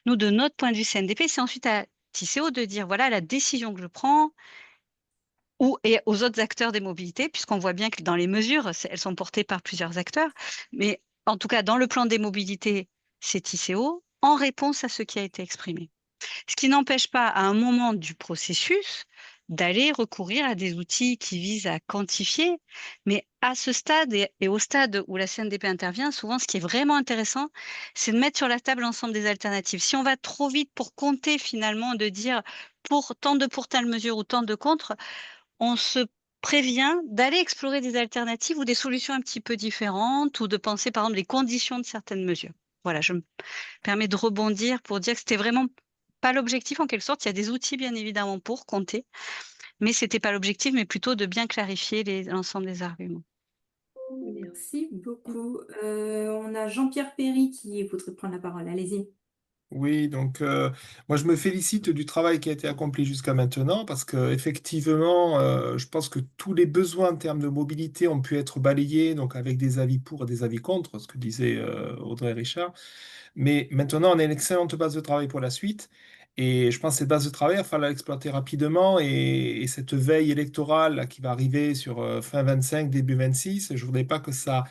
Nous, de notre point de vue CNDP, c'est ensuite à Tisséo de dire voilà la décision que je prends et aux autres acteurs des mobilités, puisqu'on voit bien que dans les mesures, elles sont portées par plusieurs acteurs. Mais en tout cas, dans le plan des mobilités, c'est Tisséo, en réponse à ce qui a été exprimé. Ce qui n'empêche pas, à un moment du processus, d'aller recourir à des outils qui visent à quantifier. Mais à ce stade et au stade où la CNDP intervient, souvent, ce qui est vraiment intéressant, c'est de mettre sur la table l'ensemble des alternatives. Si on va trop vite pour compter, finalement, de dire pour tant de pour telle mesure ou tant de contre, on se prévient d'aller explorer des alternatives ou des solutions un petit peu différentes ou de penser, par exemple, les conditions de certaines mesures. Voilà, je me permets de rebondir pour dire que c'était vraiment pas l'objectif en quelque sorte. Il y a des outils, bien évidemment, pour compter, mais c'était pas l'objectif, mais plutôt de bien clarifier l'ensemble des arguments. Merci beaucoup. On a Jean-Pierre Perry qui voudrait prendre la parole. Allez-y. Oui, donc moi je me félicite du travail qui a été accompli jusqu'à maintenant parce que effectivement, je pense que tous les besoins en termes de mobilité ont pu être balayés, donc avec des avis pour et des avis contre, ce que disait Audrey Richard. Mais maintenant, on a une excellente base de travail pour la suite. Et je pense que cette base de travail, il va falloir l'exploiter rapidement. Et cette veille électorale là, qui va arriver sur fin 25, début 26, je ne voudrais pas que ça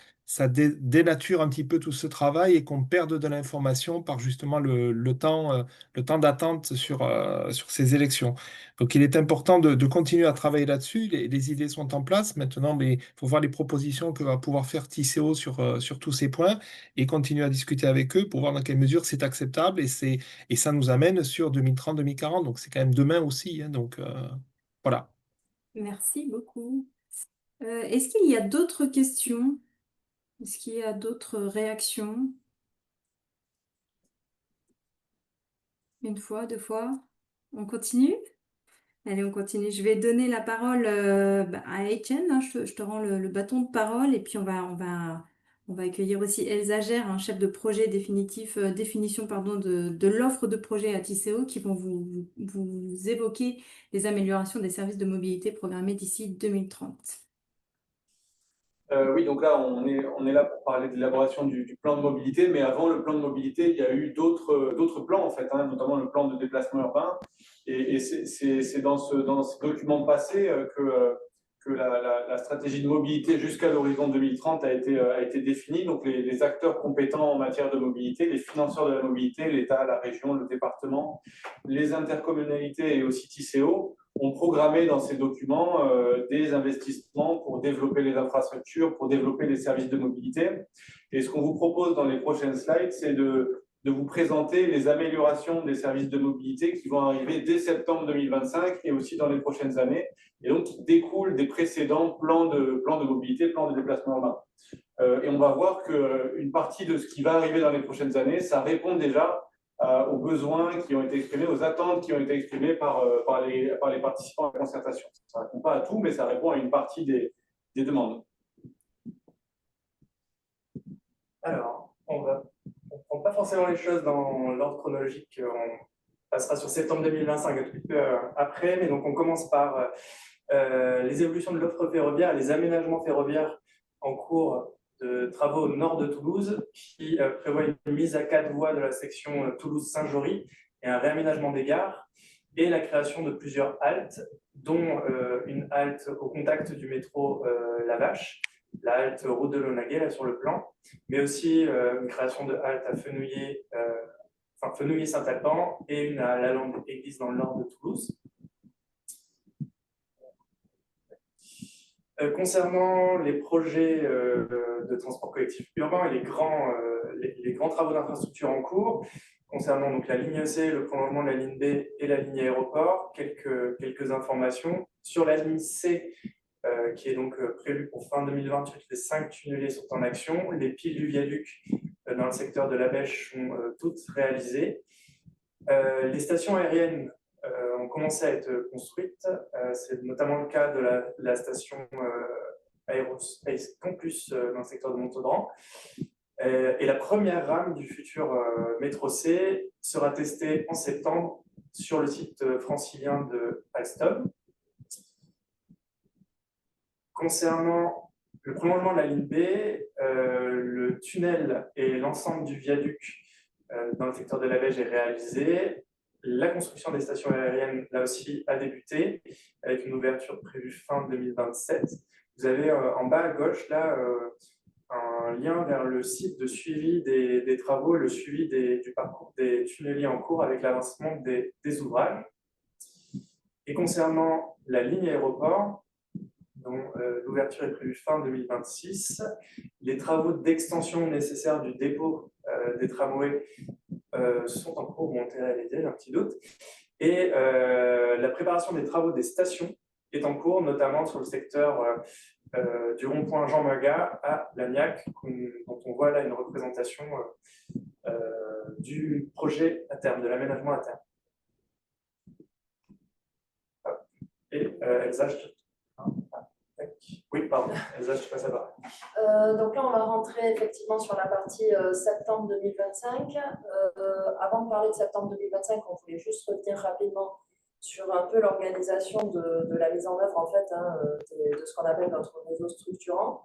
dénature un petit peu tout ce travail et qu'on perde de l'information par justement le temps d'attente sur ces élections. Donc il est important de continuer à travailler là-dessus. Les idées sont en place. Maintenant, mais il faut voir les propositions que va pouvoir faire Tisséo sur tous ces points et continuer à discuter avec eux pour voir dans quelle mesure c'est acceptable. Et ça nous amène sur 2030-2040. Donc c'est quand même demain aussi, hein. Donc voilà. Merci beaucoup. Est-ce qu'il y a d'autres questions? Est-ce qu'il y a d'autres réactions? Une fois, deux fois? On continue? Allez, on continue. Je vais donner la parole à Etienne, hein. Je te rends le bâton de parole et puis on va accueillir aussi Elsa Gère, un chef de projet définition pardon, de l'offre de projet à Tisséo qui vont vous évoquer les améliorations des services de mobilité programmés d'ici 2030. Oui, donc là, on est là pour parler de l'élaboration du plan de mobilité, mais avant le plan de mobilité, il y a eu d'autres plans, en fait, hein, notamment le plan de déplacement urbain. Et c'est dans ce document passé que la stratégie de mobilité jusqu'à l'horizon 2030 a été définie. Donc, les acteurs compétents en matière de mobilité, les financeurs de la mobilité, l'État, la région, le département, les intercommunalités et aussi TICO, ont programmé dans ces documents des investissements pour développer les infrastructures, pour développer les services de mobilité. Et ce qu'on vous propose dans les prochaines slides, c'est de vous présenter les améliorations des services de mobilité qui vont arriver dès septembre 2025 et aussi dans les prochaines années, et donc qui découlent des précédents plans de mobilité, plans de déplacement urbain. Et on va voir qu'une partie de ce qui va arriver dans les prochaines années, ça répond déjà aux besoins qui ont été exprimés, aux attentes qui ont été exprimées par les participants à la concertation. Ça ne répond pas à tout, mais ça répond à une partie des demandes. Alors, on ne prend pas forcément les choses dans l'ordre chronologique. On passera sur septembre 2025 un petit peu après, mais donc on commence par les évolutions de l'offre ferroviaire, les aménagements ferroviaires en cours de travaux au nord de Toulouse, qui prévoit une mise à 4 voies de la section Toulouse-Saint-Jory et un réaménagement des gares, et la création de plusieurs haltes, dont une halte au contact du métro La Vache, la halte route de Launaguet, là sur le plan, mais aussi une création de halte à Fenouillet-Saint-Alban et une à Lalande-Église dans le nord de Toulouse. Concernant les projets de transport collectif urbain et les grands travaux d'infrastructure en cours, concernant donc la ligne C, le prolongement de la ligne B et la ligne aéroport, quelques informations. Sur la ligne C, qui est donc prévue pour fin 2028, les 5 tunneliers sont en action. Les piles du viaduc dans le secteur de la Bêche sont toutes réalisées. Les stations aériennes ont commencé à être construites. C'est notamment le cas de la station Aerospace Campus dans le secteur de Montaudran. Et la première rame du futur métro C sera testée en septembre sur le site francilien de Alstom. Concernant le prolongement de la ligne B, le tunnel et l'ensemble du viaduc dans le secteur de la Bège est réalisé. La construction des stations aériennes, là aussi, a débuté, avec une ouverture prévue fin 2027. Vous avez en bas à gauche, là, un lien vers le site de suivi des travaux, le suivi du parcours des tunneliers en cours avec l'avancement des ouvrages. Et concernant la ligne aéroport, dont l'ouverture est prévue fin 2026, les travaux d'extension nécessaires du dépôt des tramways sont en cours, ou ont été réalisés, j'ai un petit doute. Et la préparation des travaux des stations est en cours, notamment sur le secteur du rond-point Jean Maga à Lagnac, dont on voit là une représentation du projet à terme, de l'aménagement à terme. Et Elsa, oui, pardon, Elsa, je te passe la parole. Donc là, on va rentrer effectivement sur la partie septembre 2025. Avant de parler de septembre 2025, on voulait juste revenir rapidement sur un peu l'organisation de la mise en œuvre en fait, de ce qu'on appelle notre réseau structurant,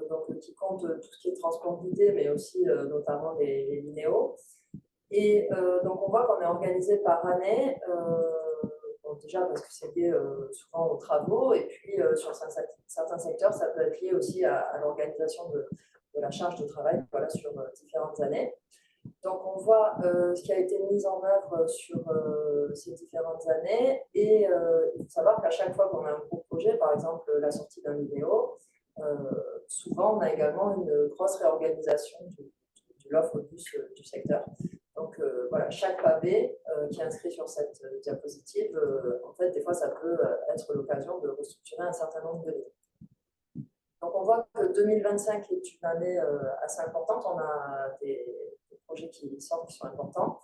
donc, qui compte tout ce qui est transport guidé, mais aussi notamment les linéos. Et donc, on voit qu'on est organisé par année. Déjà parce que c'est lié souvent aux travaux, et puis sur certains secteurs, ça peut être lié aussi à l'organisation de la charge de travail, voilà, sur différentes années. Donc on voit ce qui a été mis en œuvre sur ces différentes années, et il faut savoir qu'à chaque fois qu'on a un gros projet, par exemple la sortie d'un linéo, souvent on a également une grosse réorganisation de l'offre bus du secteur. Donc voilà, chaque pavé qui est inscrit sur cette diapositive, en fait, des fois, ça peut être l'occasion de restructurer un certain nombre de lignes. Donc on voit que 2025 est une année assez importante. On a des projets qui sortent qui sont importants.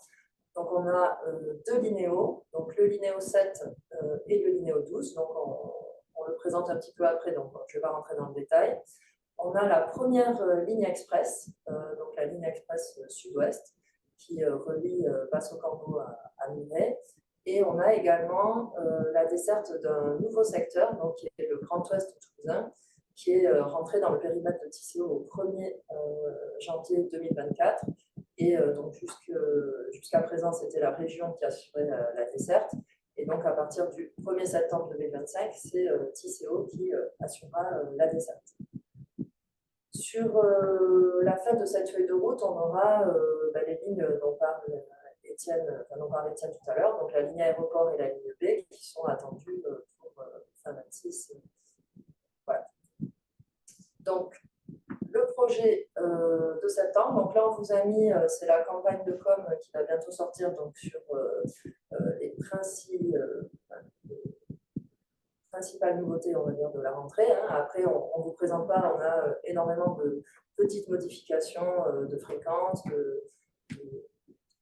Donc on a 2 linéos, donc le linéo 7 et le linéo 12. Donc on le présente un petit peu après, donc je ne vais pas rentrer dans le détail. On a la première ligne express, donc la ligne express sud-ouest, qui relie Basse-au-Cambo à Muret. Et on a également la desserte d'un nouveau secteur, donc qui est le Grand Ouest toulousain, qui est rentré dans le périmètre de Tisséo au 1er janvier 2024. Et donc jusqu'à présent, c'était la région qui assurait la desserte. Et donc à partir du 1er septembre 2025, c'est Tisséo qui assurera la desserte. Sur la fin de cette feuille de route, on aura les lignes dont parlait Étienne tout à l'heure, donc la ligne aéroport et la ligne B, qui sont attendues pour fin 26. Voilà. Donc, le projet de septembre, donc là on vous a mis, c'est la campagne de com qui va bientôt sortir donc, sur les principales nouveautés, on va dire, de la rentrée. Hein. Après, on ne vous présente pas, on a énormément de petites modifications de fréquences, de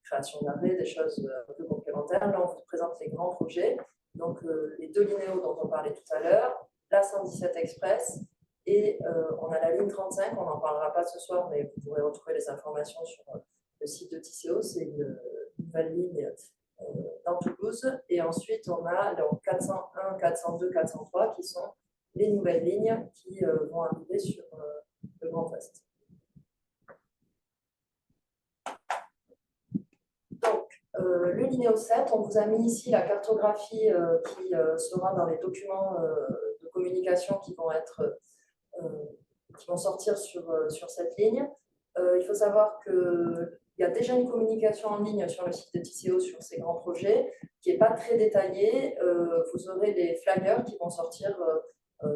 création d'arrêts, des choses un peu complémentaires. Là, on vous présente les grands projets, donc les 2 linéos dont on parlait tout à l'heure, la 117 Express, et on a la ligne 35, on n'en parlera pas ce soir, mais vous pourrez retrouver les informations sur le site de Tisséo, c'est une nouvelle ligne dans Toulouse. Et ensuite, on a donc 401, 402, 403 qui sont les nouvelles lignes qui vont arriver sur le Grand Ouest. Donc, le linéo 7, on vous a mis ici la cartographie qui sera dans les documents de communication qui vont sortir sur cette ligne. Il faut savoir qu'il y a déjà une communication en ligne sur le site de Tisséo sur ces grands projets qui n'est pas très détaillée. Vous aurez des flyers qui vont sortir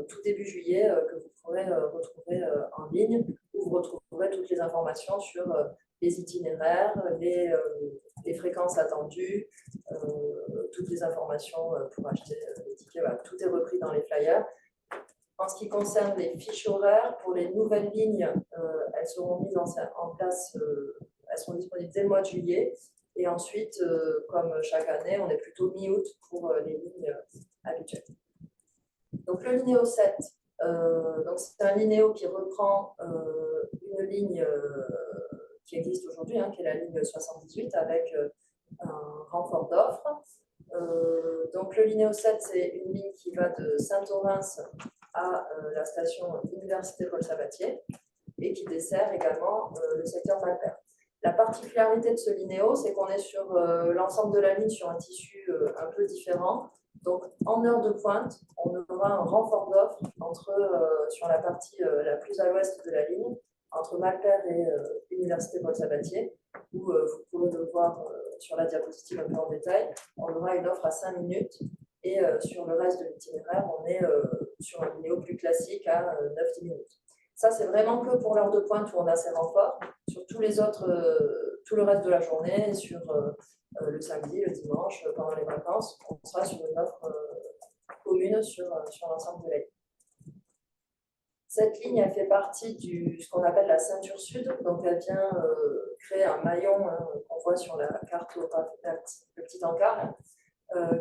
tout début juillet que vous pourrez retrouver en ligne, où vous retrouverez toutes les informations sur les itinéraires, les fréquences attendues, toutes les informations pour acheter les tickets. Voilà, tout est repris dans les flyers. En ce qui concerne les fiches horaires, pour les nouvelles lignes, elles seront mises en place, elles seront disponibles dès le mois de juillet. Et ensuite, comme chaque année, on est plutôt mi-août pour les lignes habituelles. Donc le linéo 7, c'est un linéo qui reprend une ligne qui existe aujourd'hui, qui est la ligne 78, avec un renfort d'offres. Donc le linéo 7, c'est une ligne qui va de Saint-Orens à la station Université Paul Sabatier et qui dessert également le secteur Malper. La particularité de ce linéo, c'est qu'on est sur l'ensemble de la ligne sur un tissu un peu différent. Donc en heure de pointe, on aura un renfort d'offres sur la partie la plus à l'ouest de la ligne, entre Malper et Université Paul Sabatier, où vous pourrez le voir sur la diapositive un peu en détail. On aura une offre à 5 minutes. Et sur le reste de l'itinéraire, on est sur un linéo plus classique à 9-10 minutes. Ça, c'est vraiment que pour l'heure de pointe où on a ces renforts. Sur tous les autres, tout le reste de la journée, sur le samedi, le dimanche, pendant les vacances, on sera sur une offre commune sur l'ensemble de la ligne. Cette ligne, elle fait partie de ce qu'on appelle la ceinture sud. Donc, elle vient créer un maillon qu'on voit sur la carte, le petit encart,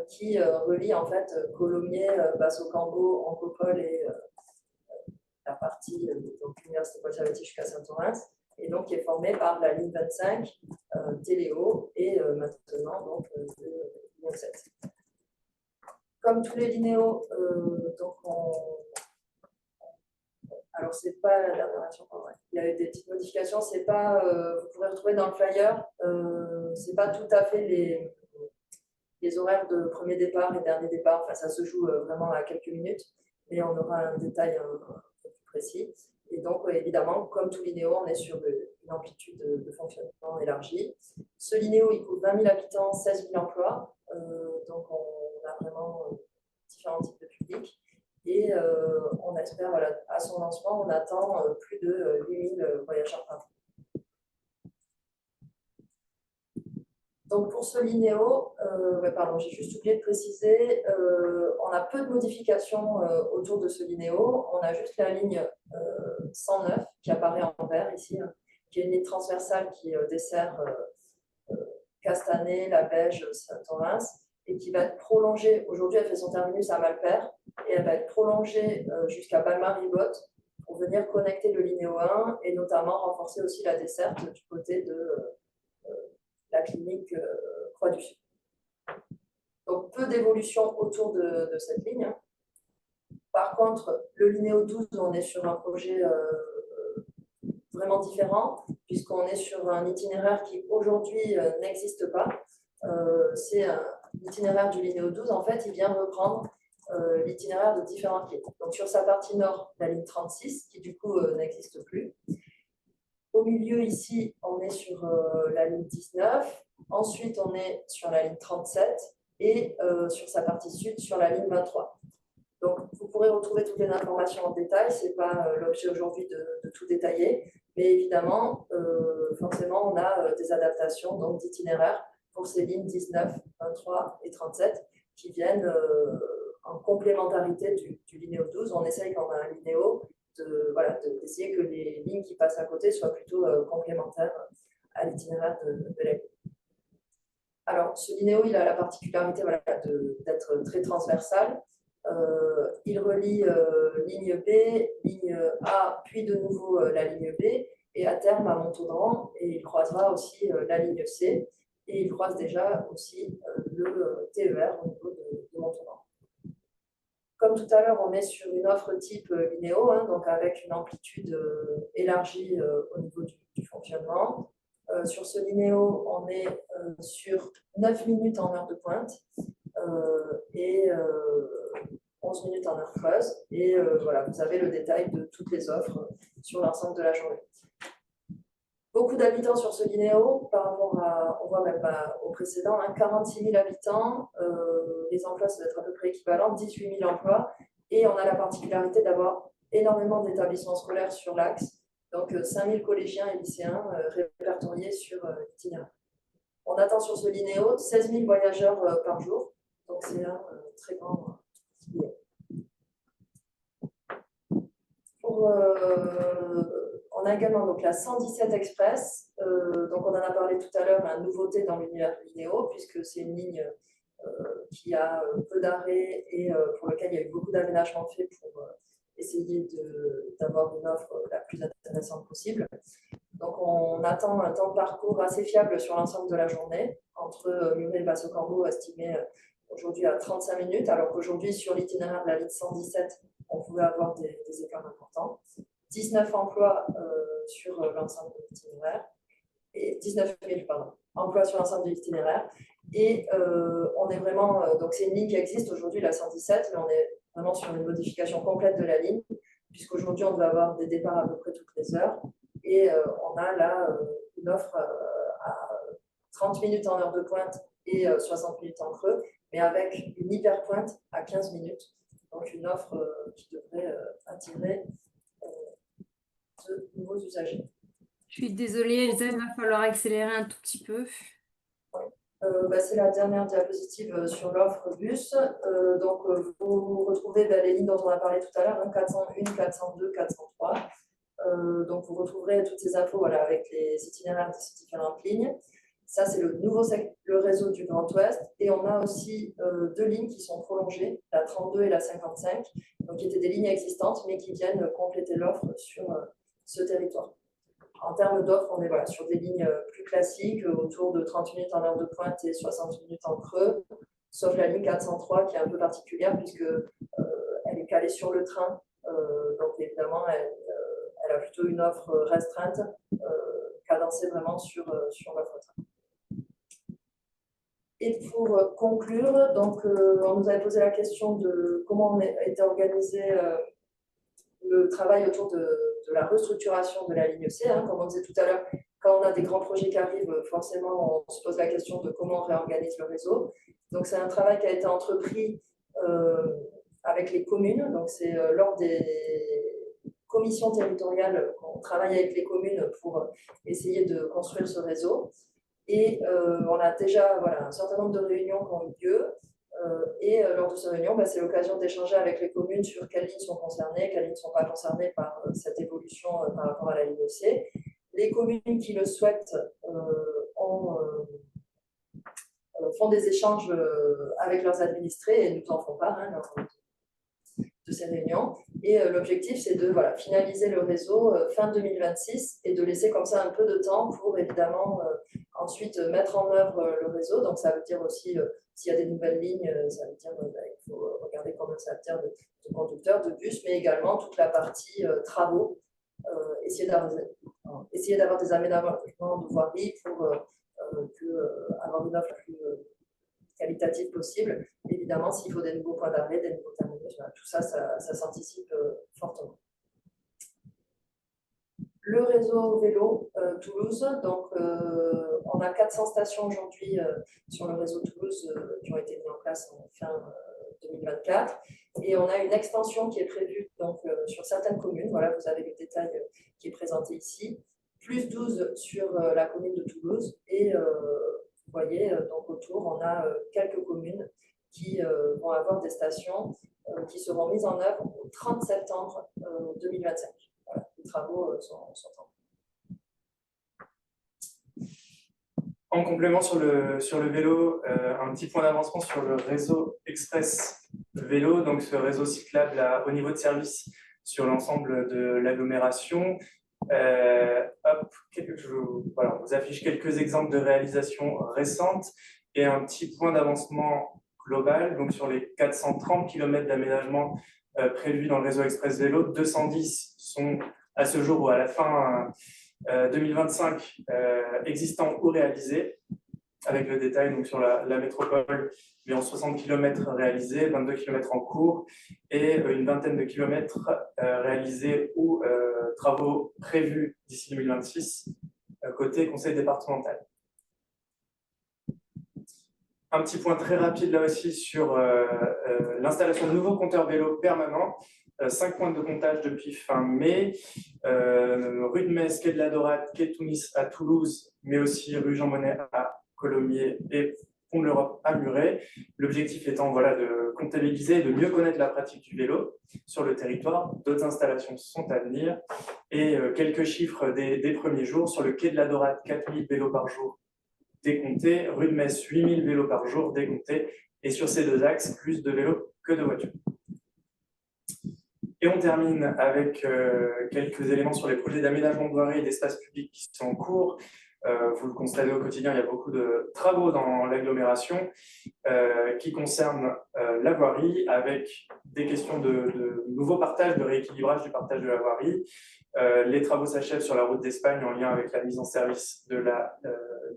qui relie en fait Colomiers, Basso-Cambo, Ancopole et la partie donc l'Université Paul Sabatier jusqu'à Saint-Orens, et donc qui est formée par la ligne 25, Téléo, et maintenant donc le ligne 7. Comme tous les linéos, donc alors c'est pas la dernière version, il y a eu des petites modifications, c'est pas, vous pourrez retrouver dans le flyer, c'est pas tout à fait les horaires de premier départ et dernier départ, enfin ça se joue vraiment à quelques minutes, mais on aura un détail un peu plus précis. Et donc évidemment, comme tout linéo, on est sur une amplitude de fonctionnement élargie. Ce linéo, il couvre 20 000 habitants, 16 000 emplois, donc on a vraiment différents types de publics. Et on espère, voilà, à son lancement, on attend plus de 8 000 voyageurs par jour. Donc pour ce linéo, j'ai juste oublié de préciser, on a peu de modifications autour de ce linéo. On a juste la ligne 109 qui apparaît en vert ici, qui est une ligne transversale qui dessert Castanet, La Beige, Saint-Orens, et qui va être prolongée. Aujourd'hui, elle fait son terminus à Malper, et elle va être prolongée jusqu'à Balma-Ribotte pour venir connecter le linéo 1 et notamment renforcer aussi la desserte du côté de la clinique Croix-du-Sud. Donc peu d'évolution autour de cette ligne. Par contre, le Linéo 12, on est sur un projet vraiment différent, puisqu'on est sur un itinéraire qui aujourd'hui n'existe pas. C'est l'itinéraire du Linéo 12, en fait, il vient reprendre l'itinéraire de différentes lignes. Donc sur sa partie nord, la ligne 36, qui du coup n'existe plus. Au milieu, ici, on est sur la ligne 19. Ensuite, on est sur la ligne 37 et sur sa partie sud, sur la ligne 23. Donc, vous pourrez retrouver toutes les informations en détail. Ce n'est pas l'objet aujourd'hui de tout détailler. Mais évidemment, forcément, on a des adaptations d'itinéraires pour ces lignes 19, 23 et 37 qui viennent en complémentarité du Linéo 12. On essaye, quand on a un Linéo, d'essayer que les lignes qui passent à côté soient plutôt complémentaires à l'itinéraire de la ligne. Alors, ce Linéo, il a la particularité d'être très transversal. Il relie ligne B, ligne A, puis de nouveau la ligne B, et à terme à Montaudran, et il croisera aussi la ligne C, et il croise déjà aussi le TER au niveau de Montaudran. Comme tout à l'heure, on est sur une offre type Linéo, donc avec une amplitude élargie au niveau du fonctionnement. Sur ce Linéo, on est sur 9 minutes en heure de pointe et 11 minutes en heure creuse. Et voilà, vous avez le détail de toutes les offres sur l'ensemble de la journée. Beaucoup d'habitants sur ce Linéo, par rapport on voit même au précédent, 46 000 habitants, les emplois ça doit être à peu près équivalent, 18 000 emplois, et on a la particularité d'avoir énormément d'établissements scolaires sur l'axe, donc 5 000 collégiens et lycéens répertoriés sur l'itinéraire. On attend sur ce Linéo 16 000 voyageurs par jour, donc c'est un très grand Linéo. On a également donc, la 117 Express, donc on en a parlé tout à l'heure, une nouveauté dans l'univers Linéo, puisque c'est une ligne qui a peu d'arrêts et pour laquelle il y a eu beaucoup d'aménagements faits pour essayer d'avoir une offre la plus intéressante possible. Donc on attend un temps de parcours assez fiable sur l'ensemble de la journée, entre Murel et Basse-Corbeau estimé aujourd'hui à 35 minutes, alors qu'aujourd'hui sur l'itinéraire de la ligne 117, on pouvait avoir des écarts importants. 19 emplois sur l'ensemble de l'itinéraire, et 19 000 emplois sur l'ensemble de l'itinéraire. Et on est vraiment, donc c'est une ligne qui existe aujourd'hui, la 117, mais on est vraiment sur une modification complète de la ligne, puisqu'aujourd'hui on doit avoir des départs à peu près toutes les heures, et on a là une offre à 30 minutes en heure de pointe et 60 minutes en creux, mais avec une hyper pointe à 15 minutes. Donc une offre qui devrait attirer de nouveaux usagers. Je suis désolée, Elsa, il va falloir accélérer un tout petit peu. C'est la dernière diapositive sur l'offre bus. Donc, vous retrouvez les lignes dont on a parlé tout à l'heure, 401, 402, 403. Donc, vous retrouverez toutes ces infos avec les itinéraires de ces différentes lignes. Ça, c'est le réseau du Grand Ouest. Et on a aussi deux lignes qui sont prolongées, la 32 et la 55, donc qui étaient des lignes existantes, mais qui viennent compléter l'offre sur ce territoire. En termes d'offres, on est sur des lignes plus classiques, autour de 30 minutes en heure de pointe et 60 minutes en creux, sauf la ligne 403 qui est un peu particulière puisqu'elle est calée sur le train. Donc évidemment, elle a plutôt une offre restreinte, cadencée vraiment sur l'offre train. Et pour conclure, donc, on nous avait posé la question de comment était organisé le travail autour de la restructuration de la ligne C. Comme on disait tout à l'heure, quand on a des grands projets qui arrivent, forcément, on se pose la question de comment on réorganise le réseau. Donc, c'est un travail qui a été entrepris avec les communes. Donc, c'est lors des commissions territoriales qu'on travaille avec les communes pour essayer de construire ce réseau. Et on a déjà un certain nombre de réunions qui ont eu lieu. Et lors de ces réunions, c'est l'occasion d'échanger avec les communes sur quelles lignes sont concernées, quelles lignes ne sont pas concernées par cette évolution par rapport à la ligne C. Les communes qui le souhaitent font des échanges avec leurs administrés et nous en font part de ces réunions. Et l'objectif, c'est de finaliser le réseau fin 2026 et de laisser comme ça un peu de temps pour évidemment ensuite mettre en œuvre le réseau. Donc ça veut dire aussi S'il y a des nouvelles lignes, ça veut dire qu'il faut regarder combien ça veut dire de conducteurs, de bus, mais également toute la partie travaux, essayer d'avoir des aménagements de voirie pour avoir une offre la plus qualitative possible. Évidemment, s'il faut des nouveaux points d'arrêt, des nouveaux terminus, tout ça, ça s'anticipe fortement. Le réseau vélo Toulouse, donc on a 400 stations aujourd'hui sur le réseau Toulouse qui ont été mises en place en fin 2024, et on a une extension qui est prévue donc, sur certaines communes. Voilà, vous avez le détail qui est présenté ici, plus 12 sur la commune de Toulouse, et vous voyez, donc autour, on a quelques communes qui vont avoir des stations qui seront mises en œuvre au 30 septembre 2025. Voilà, les travaux sont en cours. En complément sur le vélo, un petit point d'avancement sur le réseau express vélo, donc ce réseau cyclable à haut niveau de service sur l'ensemble de l'agglomération. Voilà, on vous affiche quelques exemples de réalisations récentes et un petit point d'avancement global. Donc sur les 430 km d'aménagement prévus dans le réseau express vélo, 210 sont à ce jour ou à la fin 2025 existants ou réalisés, avec le détail donc sur la métropole, environ 60 km réalisés, 22 km en cours et une vingtaine de kilomètres réalisés ou travaux prévus d'ici 2026 côté conseil départemental. Un petit point très rapide là aussi sur l'installation de nouveaux compteurs vélo permanents. 5 points de comptage depuis fin mai, rue de Metz, quai de la Dorade, quai de Tunis à Toulouse, mais aussi rue Jean Monnet à Colomiers et Pont de l'Europe à Muret. L'objectif étant voilà, de comptabiliser et de mieux connaître la pratique du vélo sur le territoire. D'autres installations sont à venir. Et quelques chiffres des premiers jours. Sur le quai de la Dorade, 4000 vélos par jour décomptés. Rue de Metz, 8000 vélos par jour décomptés. Et sur ces deux axes, plus de vélos que de voitures. Et on termine avec quelques éléments sur les projets d'aménagement de voirie et d'espaces publics qui sont en cours. Vous le constatez au quotidien, il y a beaucoup de travaux dans l'agglomération qui concernent la voirie, avec des questions de nouveau partage, de rééquilibrage du partage de la voirie. Les travaux s'achèvent sur la route d'Espagne en lien avec la mise en service de la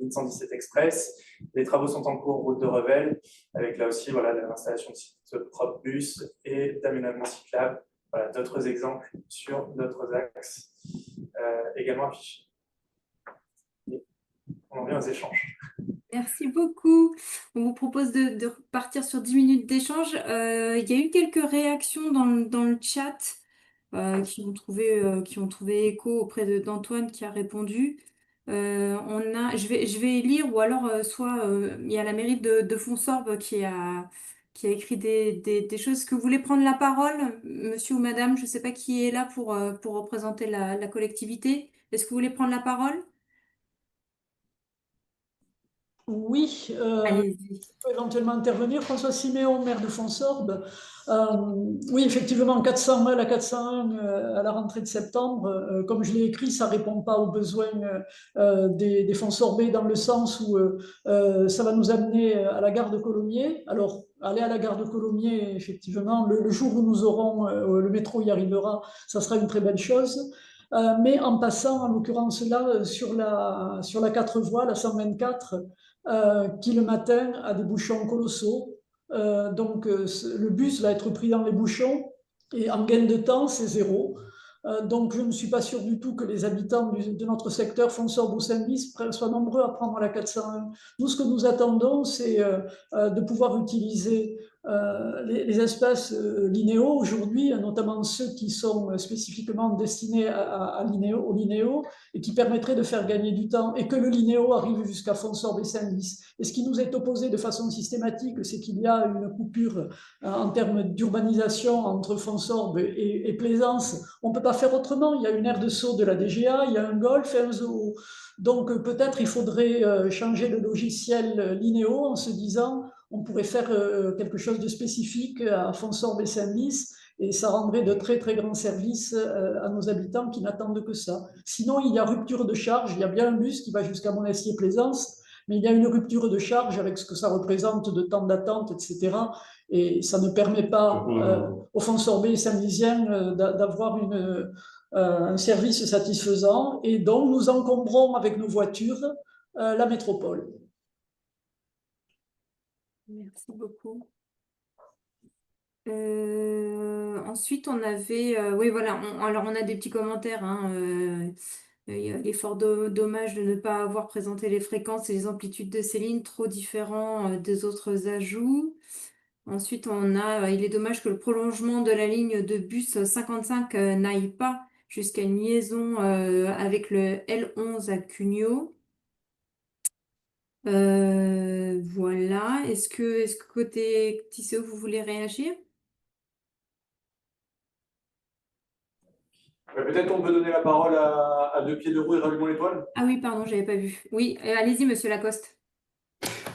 ligne 117 Express. Les travaux sont en cours route de Revel, avec là aussi voilà, l'installation de sites propres bus et d'aménagement cyclable. Voilà, d'autres exemples sur d'autres axes également affichés. Et on en vient aux échanges. Merci beaucoup. On vous propose de repartir sur 10 minutes d'échange. Il y a eu quelques réactions dans le chat qui ont trouvé écho auprès d'Antoine qui a répondu. Je vais lire, ou alors soit il y a la mairie de Fonsorbe qui a écrit des choses. Est-ce que vous voulez prendre la parole, monsieur ou madame? Je ne sais pas qui est là pour représenter la collectivité. Est-ce que vous voulez prendre la parole? Oui, Allez-y. je peux éventuellement intervenir. François Siméon, maire de Fonsorbe. Oui, effectivement, 400 la 401 à la rentrée de septembre, comme je l'ai écrit, ça ne répond pas aux besoins des Fonsorbais, dans le sens où ça va nous amener à la gare de Colomiers. Alors, aller à la gare de Colomiers, effectivement, le jour où nous aurons le métro y arrivera, ça sera une très belle chose. Mais en passant, en l'occurrence là, sur la 4 voies, la 124, qui le matin a des bouchons colossaux. Donc le bus va être pris dans les bouchons et en gain de temps, c'est zéro. Donc je ne suis pas sûr du tout que les habitants de notre secteur, Fonsorbe ou Saint-Lys, soient nombreux à prendre la 401. Nous, ce que nous attendons, c'est de pouvoir utiliser les espaces linéaux aujourd'hui, notamment ceux qui sont spécifiquement destinés au linéo, et qui permettraient de faire gagner du temps, et que le linéo arrive jusqu'à Fonsorbe et Saint-Lys. Et ce qui nous est opposé de façon systématique, c'est qu'il y a une coupure en termes d'urbanisation entre Fonsorbe et Plaisance. On ne peut pas faire autrement. Il y a une aire de saut de la DGA, il y a un golf et un zoo. Donc peut-être il faudrait changer le logiciel linéo en se disant on pourrait faire quelque chose de spécifique à Fonsorbe et Saint-Lys, et ça rendrait de très très grands services à nos habitants qui n'attendent que ça. Sinon, il y a rupture de charge. Il y a bien un bus qui va jusqu'à Monestier-Plaisance, mais il y a une rupture de charge avec ce que ça représente de temps d'attente, etc. Et ça ne permet pas aux fonceurs B et saint-lisiens d'avoir un service satisfaisant, et donc nous encombrons avec nos voitures la métropole. Merci beaucoup. Ensuite, on avait, oui, voilà, alors on a des petits commentaires, hein, il y a l'effort dommage de ne pas avoir présenté les fréquences et les amplitudes de ces lignes trop différents des autres ajouts. Ensuite, il est dommage que le prolongement de la ligne de bus 55 n'aille pas jusqu'à une liaison avec le L11 à Cugnaux. Voilà. Est-ce que côté TCO, vous voulez réagir? Peut-être on peut donner la parole à Deux Pieds de Roue et Rallumons l'étoile. Ah oui, pardon, j'avais pas vu. Oui, allez-y, monsieur Lacoste.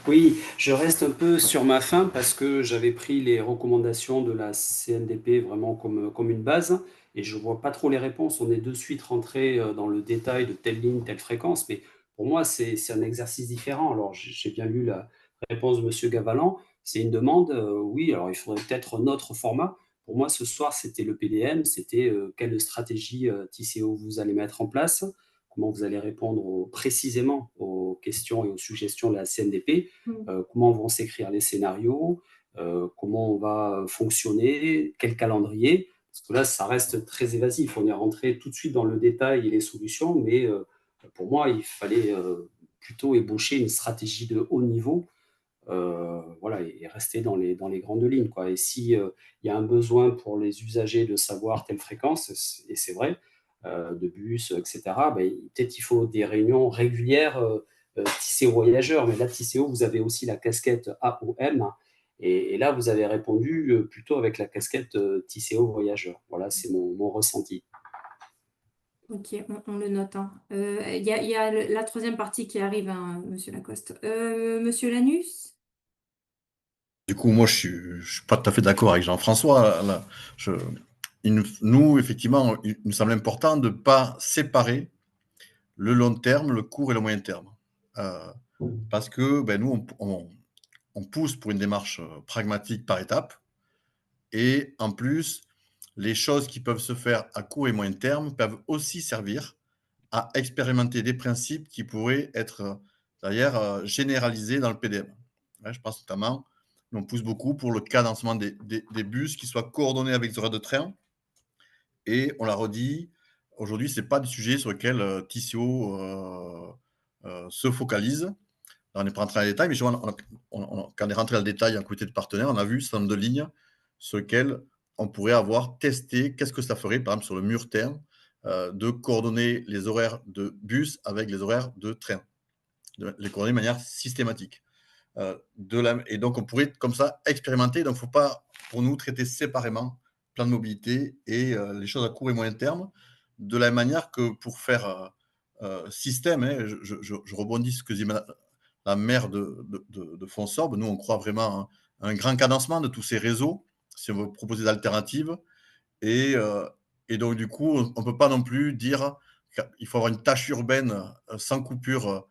Oui, je reste un peu sur ma faim parce que j'avais pris les recommandations de la CNDP vraiment comme une base et je vois pas trop les réponses. On est de suite rentré dans le détail de telle ligne, telle fréquence, mais pour moi, c'est un exercice différent. Alors, j'ai bien lu la réponse de monsieur Gavalan. C'est une demande, oui, alors il faudrait peut-être un autre format. Pour moi, ce soir, c'était le PDM, c'était quelle stratégie TCO vous allez mettre en place, comment vous allez répondre précisément aux questions et aux suggestions de la CNDP, comment vont s'écrire les scénarios, comment on va fonctionner, quel calendrier, parce que là, ça reste très évasif. On est rentré tout de suite dans le détail et les solutions, mais pour moi, il fallait plutôt ébaucher une stratégie de haut niveau, voilà, et rester dans les grandes lignes, quoi. Et s'il y a un besoin pour les usagers de savoir telle fréquence, et c'est vrai, de bus, etc., ben, peut-être il faut des réunions régulières TCO voyageurs, mais là, TCO, vous avez aussi la casquette AOM, et là, vous avez répondu plutôt avec la casquette TCO voyageurs. Voilà, c'est mon ressenti. Ok, on le note, hein. Il y a la troisième partie qui arrive, hein, monsieur Lacoste. Monsieur Lanus? Du coup, moi, je suis pas tout à fait d'accord avec Jean-François. Là. Nous, effectivement, il nous semble important de ne pas séparer le long terme, le court et le moyen terme. Parce que nous, on pousse pour une démarche pragmatique par étape. Et en plus, les choses qui peuvent se faire à court et moyen terme peuvent aussi servir à expérimenter des principes qui pourraient être d'ailleurs généralisés dans le PDM. Je pense notamment, on pousse beaucoup pour le cadencement des bus qui soient coordonnés avec les horaires de train. Et on l'a redit, aujourd'hui, ce n'est pas des sujets sur lesquels TCO se focalise. On n'est pas rentré dans les détails, mais quand on est rentré dans le détail en comité de partenaires, on a vu un certain nombre de lignes sur lesquelles on pourrait avoir testé qu'est-ce que ça ferait, par exemple sur le mur terme, de coordonner les horaires de bus avec les horaires de train, de les coordonner de manière systématique. Et donc, on pourrait comme ça expérimenter. Donc, il ne faut pas, pour nous, traiter séparément plan de mobilité et les choses à court et moyen terme, de la même manière que pour faire système. Hein, je rebondis sur ce que dit la maire de Fonsorbe. Nous, on croit vraiment à un grand cadencement de tous ces réseaux, si on veut proposer d'alternatives. Et donc, du coup, on ne peut pas non plus dire qu'il faut avoir une tâche urbaine sans coupure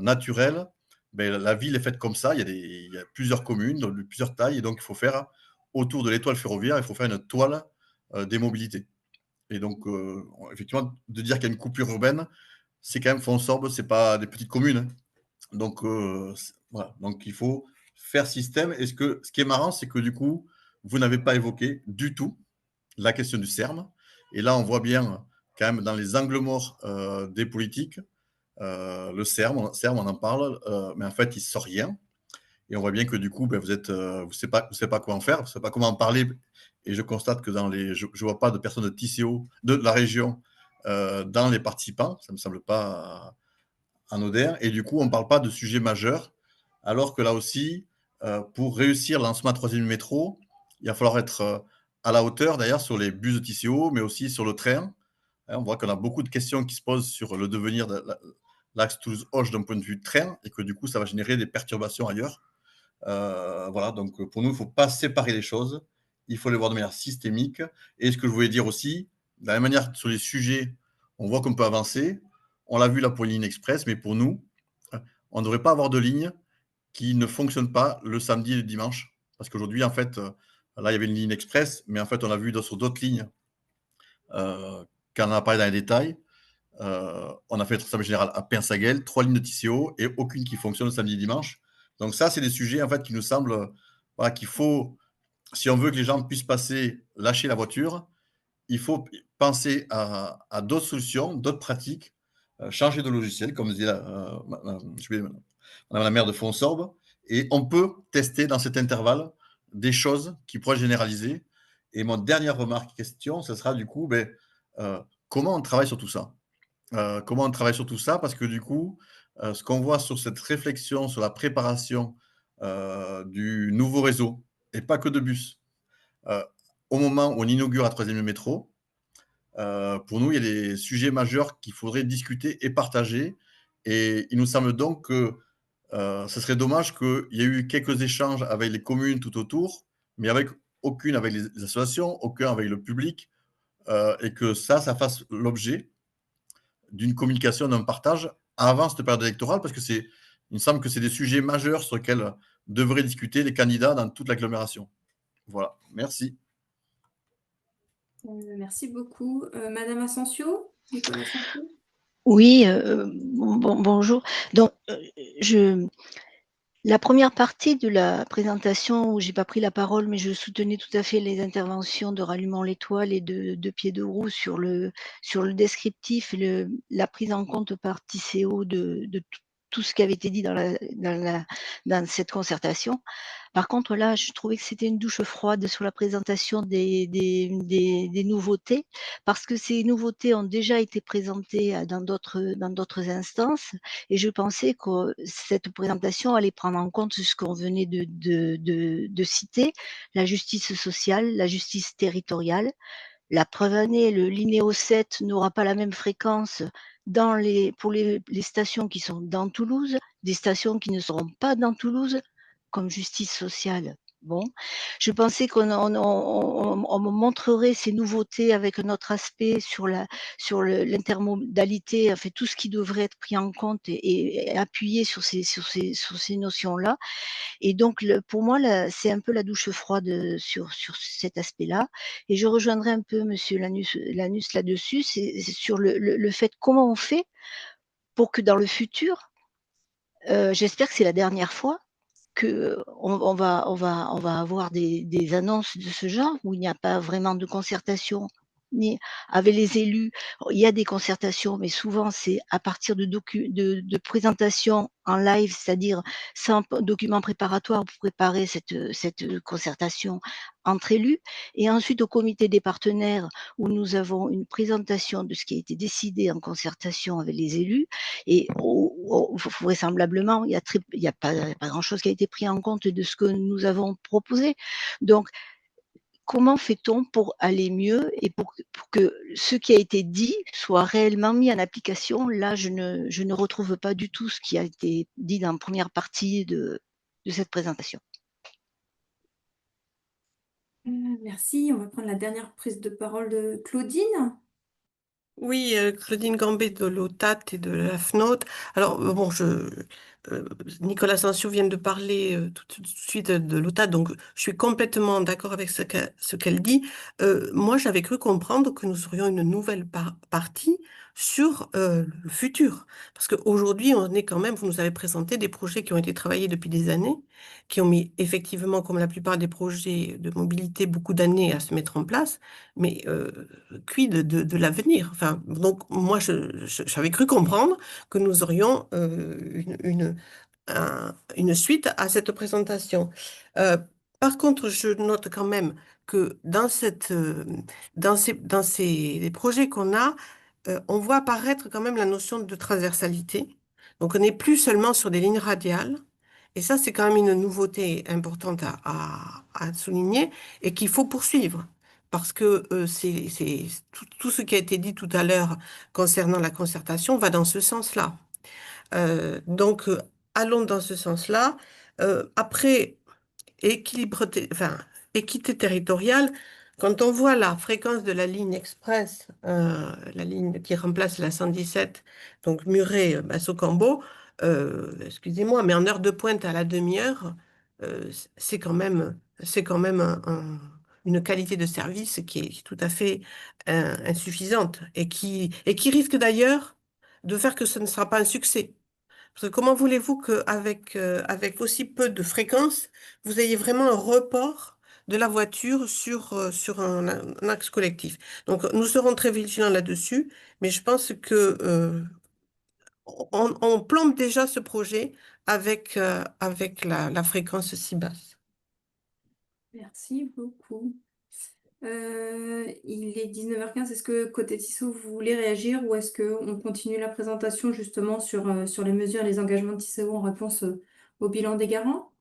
naturelle. Mais la ville est faite comme ça, il y a plusieurs communes, de plusieurs tailles, et donc il faut faire, autour de l'étoile ferroviaire, il faut faire une toile des mobilités. Et donc, effectivement, de dire qu'il y a une coupure urbaine, c'est quand même Fonsorbe, ce n'est pas des petites communes. Hein. Donc, voilà. Donc, il faut faire système. Et ce qui est marrant, c'est que du coup, vous n'avez pas évoqué du tout la question du CERM. Et là, on voit bien, quand même, dans les angles morts des politiques, le CERM, on en parle, mais en fait, il ne sort rien. Et on voit bien que du coup, vous ne savez pas quoi en faire, vous ne savez pas comment en parler. Et je constate que je ne vois pas de personnes de TCO, de la région, dans les participants. Ça ne me semble pas anodin. Et du coup, on ne parle pas de sujets majeurs, alors que là aussi, pour réussir le lancement de 3e métro, il va falloir être à la hauteur, d'ailleurs, sur les bus de TCO, mais aussi sur le train. On voit qu'on a beaucoup de questions qui se posent sur le devenir de l'axe Toulouse-Auch d'un point de vue train, et que du coup, ça va générer des perturbations ailleurs. Voilà, donc pour nous, il ne faut pas séparer les choses. Il faut les voir de manière systémique. Et ce que je voulais dire aussi, de la même manière sur les sujets, on voit qu'on peut avancer. On l'a vu là pour une ligne express, mais pour nous, on ne devrait pas avoir de ligne qui ne fonctionne pas le samedi et le dimanche. Parce qu'aujourd'hui, en fait, là, il y avait une ligne express, mais en fait, on a vu sur d'autres lignes, quand on a parlé dans les détails, on a fait le traçage général à Pinsaguel, 3 lignes de TCO et aucune qui fonctionne le samedi et dimanche. Donc ça, c'est des sujets en fait qui nous semblent voilà, qu'il faut, si on veut que les gens puissent passer, lâcher la voiture, il faut penser à d'autres solutions, d'autres pratiques, changer de logiciel, comme disait madame la maire de Fonsorbe, et on peut tester dans cet intervalle des choses qui pourraient généraliser. Et mon dernière remarque, question, ce sera du coup, comment on travaille sur tout ça? Comment on travaille sur tout ça? Parce que du coup, ce qu'on voit sur cette réflexion, sur la préparation du nouveau réseau, et pas que de bus, au moment où on inaugure la 3e métro, pour nous, il y a des sujets majeurs qu'il faudrait discuter et partager. Et il nous semble donc que ce serait dommage qu'il y ait eu quelques échanges avec les communes tout autour, mais avec aucune avec les associations, aucun avec le public, et que ça fasse l'objet d'une communication, d'un partage avant cette période électorale, parce que il me semble que c'est des sujets majeurs sur lesquels devraient discuter les candidats dans toute l'agglomération. Voilà, merci. Merci beaucoup. Madame Asensio, Nicolas Asensio. Oui, bonjour. Donc, la première partie de la présentation où j'ai pas pris la parole, mais je soutenais tout à fait les interventions de Rallumons l'étoile et de Pied de Roue sur le descriptif et la prise en compte par TCO de tout ce qui avait été dit dans cette concertation. Par contre, là, je trouvais que c'était une douche froide sur la présentation des nouveautés, parce que ces nouveautés ont déjà été présentées dans d'autres instances, et je pensais que cette présentation allait prendre en compte ce qu'on venait de citer, la justice sociale, la justice territoriale. La preuve en est, le Linéo 7 n'aura pas la même fréquence pour les stations qui sont dans Toulouse, des stations qui ne seront pas dans Toulouse, comme justice sociale. Bon, je pensais qu'on me montrerait ces nouveautés avec notre aspect sur l'intermodalité, enfin, tout ce qui devrait être pris en compte et appuyé sur ces notions-là. Et donc, pour moi, c'est un peu la douche froide sur cet aspect-là. Et je rejoindrai un peu Monsieur Lanus là-dessus, c'est sur le fait comment on fait pour que dans le futur, j'espère que c'est la dernière fois, qu'on va avoir des annonces de ce genre où il n'y a pas vraiment de concertation ni avec les élus. Il y a des concertations, mais souvent c'est à partir de présentations en live, c'est-à-dire sans document préparatoire pour préparer cette concertation entre élus. Et ensuite au comité des partenaires où nous avons une présentation de ce qui a été décidé en concertation avec les élus. Et vraisemblablement, il n'y a pas grand-chose qui a été pris en compte de ce que nous avons proposé. Donc, comment fait-on pour aller mieux et pour que ce qui a été dit soit réellement mis en application? Là, je ne retrouve pas du tout ce qui a été dit dans la première partie de cette présentation. Merci. On va prendre la dernière prise de parole de Claudine. Oui, Claudine Gambet de l'OTAT et de la FNOT. Alors, bon, Nicolas Asensio vient de parler tout de suite de l'OTAT, donc je suis complètement d'accord avec ce qu'elle dit. Moi, j'avais cru comprendre que nous aurions une nouvelle partie sur le futur. Parce qu'aujourd'hui, on est quand même, vous nous avez présenté des projets qui ont été travaillés depuis des années, qui ont mis effectivement, comme la plupart des projets de mobilité, beaucoup d'années à se mettre en place, mais quid de l'avenir? Enfin, donc, moi, j'avais cru comprendre que nous aurions une suite à cette présentation. Par contre, je note quand même que dans ces projets qu'on a, on voit apparaître quand même la notion de transversalité. Donc, on n'est plus seulement sur des lignes radiales. Et ça, c'est quand même une nouveauté importante à souligner et qu'il faut poursuivre. Parce que tout ce qui a été dit tout à l'heure concernant la concertation va dans ce sens-là. Donc, allons dans ce sens-là. Après, équité territoriale, quand on voit la fréquence de la ligne express, la ligne qui remplace la 117, donc Muret-Basso-Cambo, excusez-moi, mais en heure de pointe à la demi-heure, c'est quand même une qualité de service qui est tout à fait insuffisante et qui risque d'ailleurs de faire que ce ne sera pas un succès. Parce que comment voulez-vous qu'avec avec aussi peu de fréquence, vous ayez vraiment un report de la voiture sur un axe collectif? Donc, nous serons très vigilants là-dessus, mais je pense que on plombe déjà ce projet avec la fréquence si basse. Merci beaucoup. Il est 19h15. Est-ce que côté Tissot, vous voulez réagir ou est-ce qu'on continue la présentation justement sur les mesures et les engagements de Tissot en réponse au bilan des garants?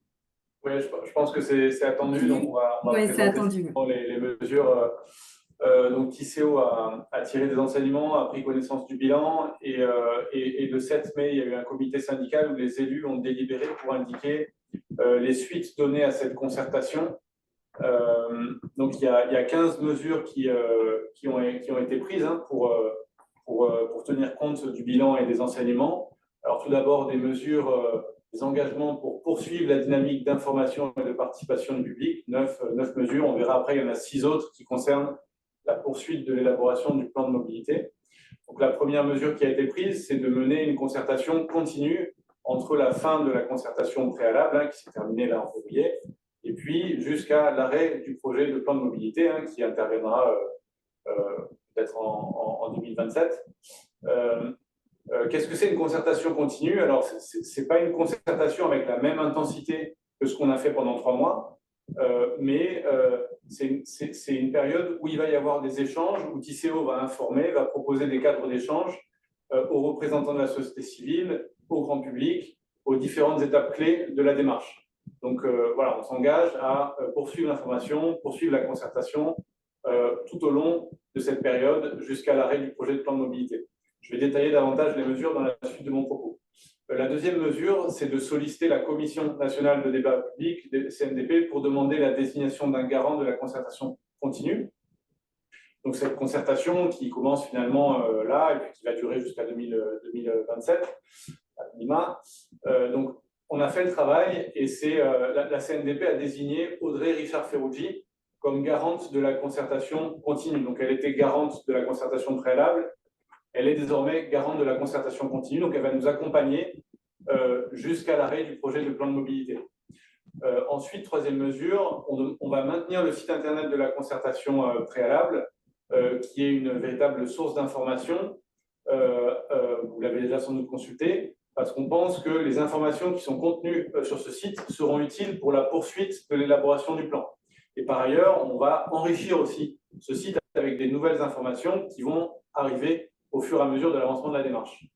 Oui, je pense que c'est attendu, donc on va Oui, c'est présenter attendu. simplement les mesures. Donc TICEO a tiré des enseignements, a pris connaissance du bilan et le 7 mai, il y a eu un comité syndical où les élus ont délibéré pour indiquer les suites données à cette concertation. Donc il y a 15 mesures qui ont été prises pour tenir compte du bilan et des enseignements. Alors tout d'abord des mesures, des engagements pour poursuivre la dynamique d'information et de participation du public, 9 mesures. On verra après, il y en a 6 autres qui concernent la poursuite de l'élaboration du plan de mobilité. Donc la première mesure qui a été prise, c'est de mener une concertation continue entre la fin de la concertation préalable, qui s'est terminée là en février, et puis jusqu'à l'arrêt du projet de plan de mobilité, qui interviendra peut-être en 2027. Qu'est-ce que c'est une concertation continue? Alors, ce n'est pas une concertation avec la même intensité que ce qu'on a fait pendant 3 mois, mais c'est une période où il va y avoir des échanges, où TICEO va informer, va proposer des cadres d'échange aux représentants de la société civile, au grand public, aux différentes étapes clés de la démarche. Donc voilà, on s'engage à poursuivre l'information, poursuivre la concertation tout au long de cette période jusqu'à l'arrêt du projet de plan de mobilité. Je vais détailler davantage les mesures dans la suite de mon propos. La deuxième mesure, c'est de solliciter la Commission nationale de débat public, CNDP, pour demander la désignation d'un garant de la concertation continue. Donc cette concertation qui commence finalement là et puis qui va durer jusqu'à 2027, à minima. Donc on a fait le travail et la CNDP a désigné Audrey Richard-Ferrugi comme garante de la concertation continue. Donc elle était garante de la concertation préalable. Elle est désormais garante de la concertation continue, donc elle va nous accompagner jusqu'à l'arrêt du projet de plan de mobilité. Ensuite, troisième mesure, on va maintenir le site internet de la concertation préalable, qui est une véritable source d'information. Vous l'avez déjà sans doute consulté, parce qu'on pense que les informations qui sont contenues sur ce site seront utiles pour la poursuite de l'élaboration du plan. Et par ailleurs, on va enrichir aussi ce site avec des nouvelles informations qui vont arriver au fur et à mesure de l'avancement de la démarche.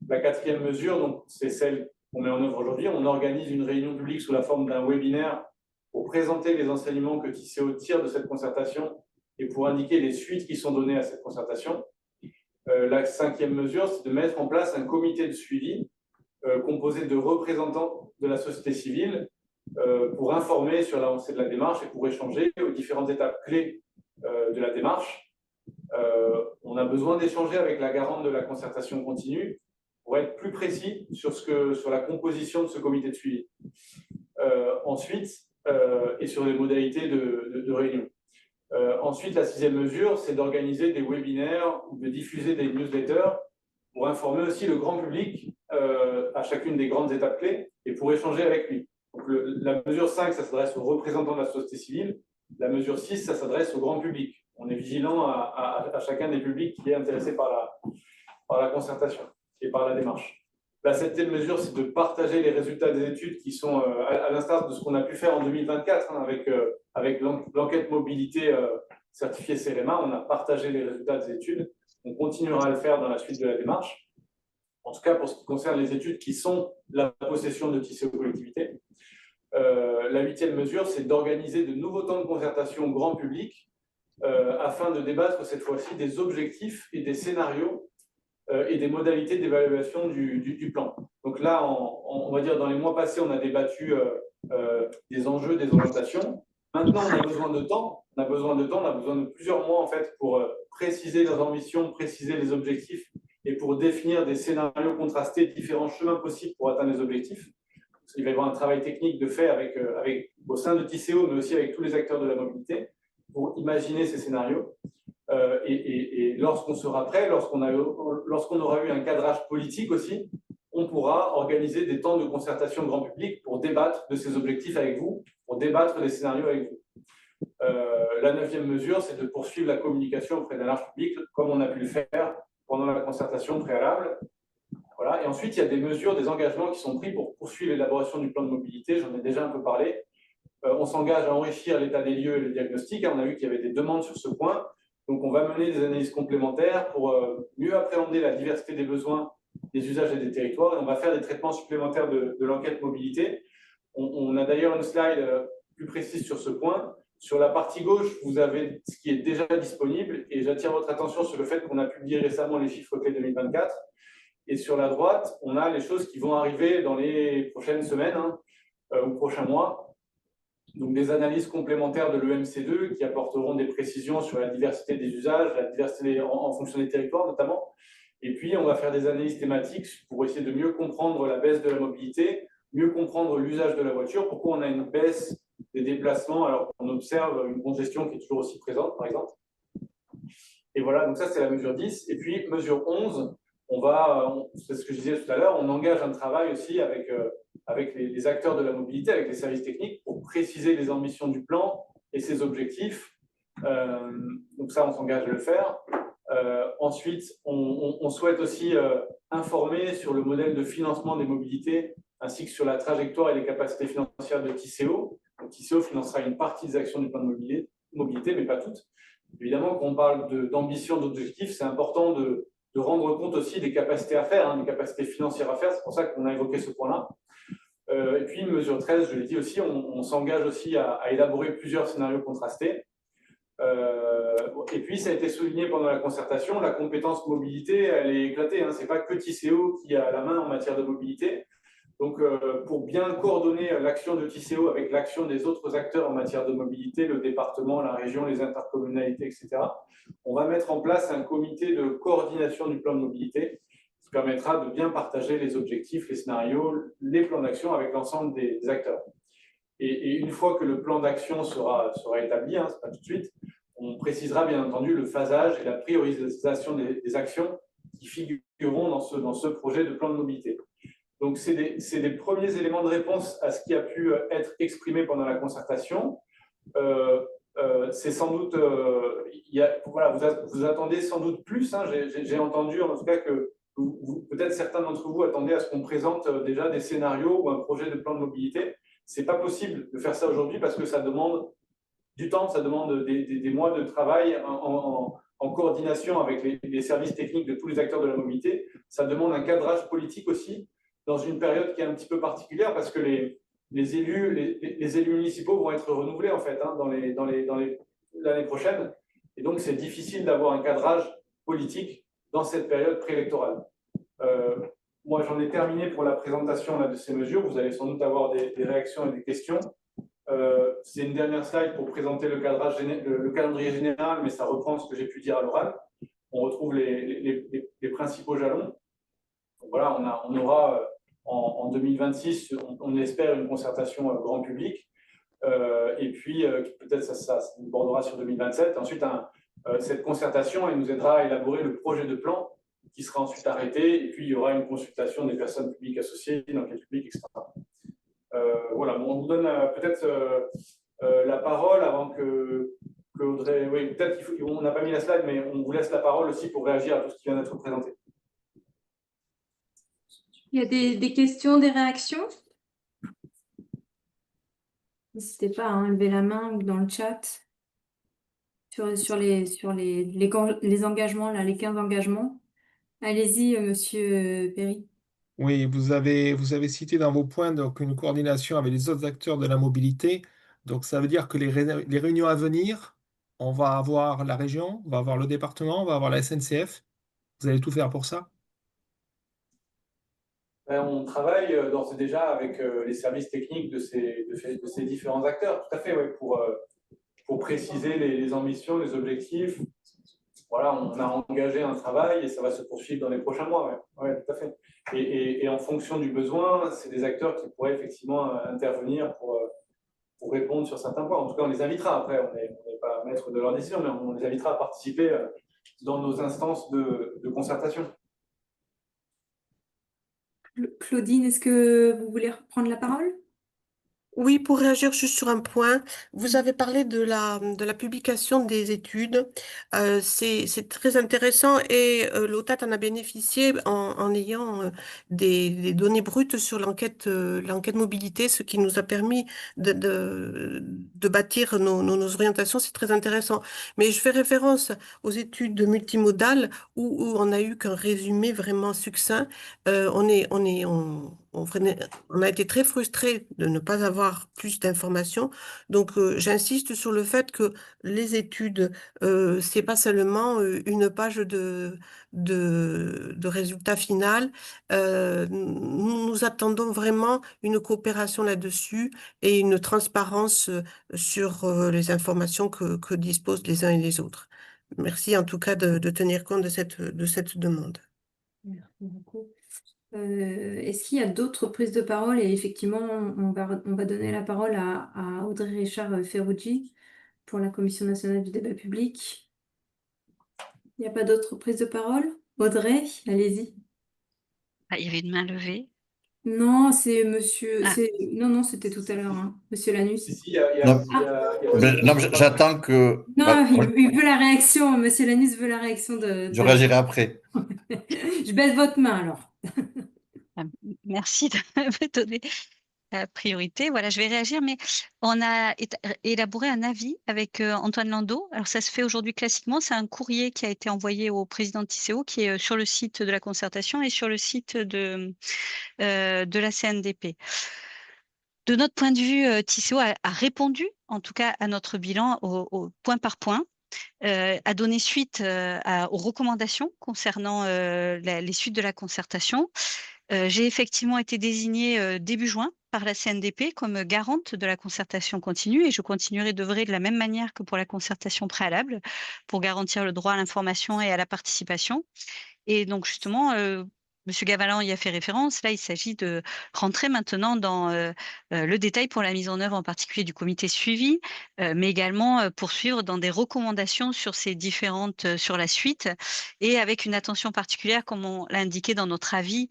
La quatrième mesure, c'est celle qu'on met en œuvre aujourd'hui. On organise une réunion publique sous la forme d'un webinaire pour présenter les enseignements que TICEO tire de cette concertation et pour indiquer les suites qui sont données à cette concertation. La cinquième mesure, c'est de mettre en place un comité de suivi composé de représentants de la société civile pour informer sur l'avancée de la démarche et pour échanger aux différentes étapes clés de la démarche. On a besoin d'échanger avec la garante de la concertation continue pour être plus précis sur la composition de ce comité de suivi. Ensuite, et sur les modalités de réunion. Ensuite, la sixième mesure, c'est d'organiser des webinaires ou de diffuser des newsletters pour informer aussi le grand public à chacune des grandes étapes clés et pour échanger avec lui. Donc, la mesure 5, ça s'adresse aux représentants de la société civile. La mesure 6, ça s'adresse au grand public. On est vigilant à chacun des publics qui est intéressé par la concertation et par la démarche. La septième mesure, c'est de partager les résultats des études qui sont, à l'instar de ce qu'on a pu faire en 2024 avec l'enquête mobilité certifiée CEREMA. On a partagé les résultats des études. On continuera à le faire dans la suite de la démarche. En tout cas, pour ce qui concerne les études qui sont la possession de TICEO collectivité. La huitième mesure, c'est d'organiser de nouveaux temps de concertation au grand public afin de débattre cette fois-ci des objectifs et des scénarios et des modalités d'évaluation du plan. Donc là, on va dire dans les mois passés, on a débattu des enjeux, des orientations. Maintenant, on a besoin de temps. On a besoin de plusieurs mois en fait pour préciser les ambitions, préciser les objectifs et pour définir des scénarios contrastés, différents chemins possibles pour atteindre les objectifs. Il va y avoir un travail technique de fait au sein de Tisséo, mais aussi avec tous les acteurs de la mobilité, pour imaginer ces scénarios. Et lorsqu'on sera prêt, lorsqu'on aura eu un cadrage politique aussi, on pourra organiser des temps de concertation grand public pour débattre de ces objectifs avec vous, pour débattre des scénarios avec vous. La 9e mesure, c'est de poursuivre la communication auprès d'un large public, comme on a pu le faire pendant la concertation préalable. Voilà. Et ensuite, il y a des mesures, des engagements qui sont pris pour poursuivre l'élaboration du plan de mobilité. J'en ai déjà un peu parlé. On s'engage à enrichir l'état des lieux et le diagnostic. On a vu qu'il y avait des demandes sur ce point. Donc, on va mener des analyses complémentaires pour mieux appréhender la diversité des besoins, des usages et des territoires. Et on va faire des traitements supplémentaires de l'enquête mobilité. On a d'ailleurs une slide plus précise sur ce point. Sur la partie gauche, vous avez ce qui est déjà disponible. Et j'attire votre attention sur le fait qu'on a publié récemment les chiffres clés 2024. Et sur la droite, on a les choses qui vont arriver dans les prochaines semaines ou prochains mois. Donc, des analyses complémentaires de l'EMC2 qui apporteront des précisions sur la diversité des usages, la diversité en fonction des territoires notamment. Et puis, on va faire des analyses thématiques pour essayer de mieux comprendre la baisse de la mobilité, mieux comprendre l'usage de la voiture, pourquoi on a une baisse des déplacements alors qu'on observe une congestion qui est toujours aussi présente, par exemple. Et voilà, donc ça, c'est la mesure 10. Et puis, mesure 11, c'est ce que je disais tout à l'heure, on engage un travail aussi avec les acteurs de la mobilité, avec les services techniques, pour préciser les ambitions du plan et ses objectifs. Donc ça, on s'engage à le faire. Ensuite, on souhaite aussi informer sur le modèle de financement des mobilités, ainsi que sur la trajectoire et les capacités financières de Tisséo. Donc, Tisséo financera une partie des actions du plan de mobilité, mais pas toutes. Évidemment, quand on parle d'ambition, d'objectifs, c'est important de rendre compte aussi des capacités à faire, des capacités financières à faire. C'est pour ça qu'on a évoqué ce point-là. Et puis, mesure 13, je l'ai dit aussi, on s'engage aussi à élaborer plusieurs scénarios contrastés. Et puis, ça a été souligné pendant la concertation, la compétence mobilité, elle est éclatée. Ce n'est pas que Tisséo qui a la main en matière de mobilité. Donc, pour bien coordonner l'action de Tisséo avec l'action des autres acteurs en matière de mobilité, le département, la région, les intercommunalités, etc., on va mettre en place un comité de coordination du plan de mobilité qui permettra de bien partager les objectifs, les scénarios, les plans d'action avec l'ensemble des acteurs. Et une fois que le plan d'action sera établi, ce n'est pas tout de suite, on précisera bien entendu le phasage et la priorisation des actions qui figureront dans ce projet de plan de mobilité. Donc, c'est des premiers éléments de réponse à ce qui a pu être exprimé pendant la concertation. C'est sans doute, vous attendez sans doute plus. J'ai entendu en tout cas que peut-être certains d'entre vous attendaient à ce qu'on présente déjà des scénarios ou un projet de plan de mobilité. Ce n'est pas possible de faire ça aujourd'hui parce que ça demande du temps, ça demande des mois de travail en coordination avec les services techniques de tous les acteurs de la mobilité. Ça demande un cadrage politique aussi, dans une période qui est un petit peu particulière parce que les élus municipaux vont être renouvelés en fait l'année prochaine. Et donc, c'est difficile d'avoir un cadrage politique dans cette période préélectorale. Moi, j'en ai terminé pour la présentation de ces mesures. Vous allez sans doute avoir des réactions et des questions. C'est une dernière slide pour présenter le calendrier général, mais ça reprend ce que j'ai pu dire à l'oral. On retrouve les principaux jalons. Donc voilà, on aura en 2026, on espère une concertation grand public. Et puis, peut-être ça bordera sur 2027. Ensuite, cette concertation, elle nous aidera à élaborer le projet de plan qui sera ensuite arrêté. Et puis, il y aura une consultation des personnes publiques associées, d'enquête publique, etc. Voilà, bon, on vous donne peut-être la parole avant que Audrey... Oui, peut-être qu'on n'a pas mis la slide, mais on vous laisse la parole aussi pour réagir à tout ce qui vient d'être présenté. Il y a des questions, des réactions? N'hésitez pas à lever la main ou dans le chat sur les engagements, là, les 15 engagements. Allez-y, monsieur Perry. Oui, vous avez cité dans vos points donc, une coordination avec les autres acteurs de la mobilité. Donc, ça veut dire que les réunions à venir, on va avoir la région, on va avoir le département, on va avoir la SNCF. Vous allez tout faire pour ça? On travaille d'ores et déjà avec les services techniques de ces différents acteurs, tout à fait, ouais, pour préciser les ambitions, les objectifs, voilà, on a engagé un travail et ça va se poursuivre dans les prochains mois. Ouais, tout à fait. Et en fonction du besoin, c'est des acteurs qui pourraient effectivement intervenir pour répondre sur certains points. En tout cas, on les invitera. Après, on n'est pas maître de leur décision, mais on les invitera à participer dans nos instances de concertation. Claudine, est-ce que vous voulez reprendre la parole? Oui, pour réagir juste sur un point, vous avez parlé de la publication des études. C'est très intéressant et l'OTAT en a bénéficié en ayant des données brutes sur l'enquête mobilité, ce qui nous a permis de bâtir nos orientations. C'est très intéressant. Mais je fais référence aux études multimodales où on n'a eu qu'un résumé vraiment succinct. On a été très frustrés de ne pas avoir plus d'informations. Donc, j'insiste sur le fait que les études, c'est pas seulement une page de résultat final. Nous attendons vraiment une coopération là-dessus et une transparence sur les informations que disposent les uns et les autres. Merci en tout cas de tenir compte de cette demande. Merci beaucoup. Est-ce qu'il y a d'autres prises de parole? Et effectivement, on va donner la parole à Audrey Richard-Ferrugi pour la Commission nationale du débat public. Il n'y a pas d'autres prises de parole? Audrey, allez-y. Ah, il y avait une main levée. Non, c'est monsieur. Ah. Non, c'était tout à l'heure, hein. Monsieur Lanus. Non, mais j'attends que. Non, il veut la réaction. Monsieur Lanus veut la réaction de. Je réagirai après. Je baisse votre main alors. Merci de me donner la priorité. Voilà, je vais réagir, mais on a élaboré un avis avec Antoine Landau. Alors, ça se fait aujourd'hui classiquement. C'est un courrier qui a été envoyé au président de Tisséo, qui est sur le site de la concertation et sur le site de la CNDP. De notre point de vue, Tisséo a répondu, en tout cas, à notre bilan au point par point. A donné suite aux recommandations concernant les suites de la concertation. J'ai effectivement été désignée début juin par la CNDP comme garante de la concertation continue et je continuerai d'œuvrer de la même manière que pour la concertation préalable pour garantir le droit à l'information et à la participation. Et donc justement, Monsieur Gavalan y a fait référence. Là, il s'agit de rentrer maintenant dans le détail pour la mise en œuvre, en particulier du comité suivi, mais également poursuivre dans des recommandations sur ces différentes, sur la suite, et avec une attention particulière, comme on l'a indiqué dans notre avis,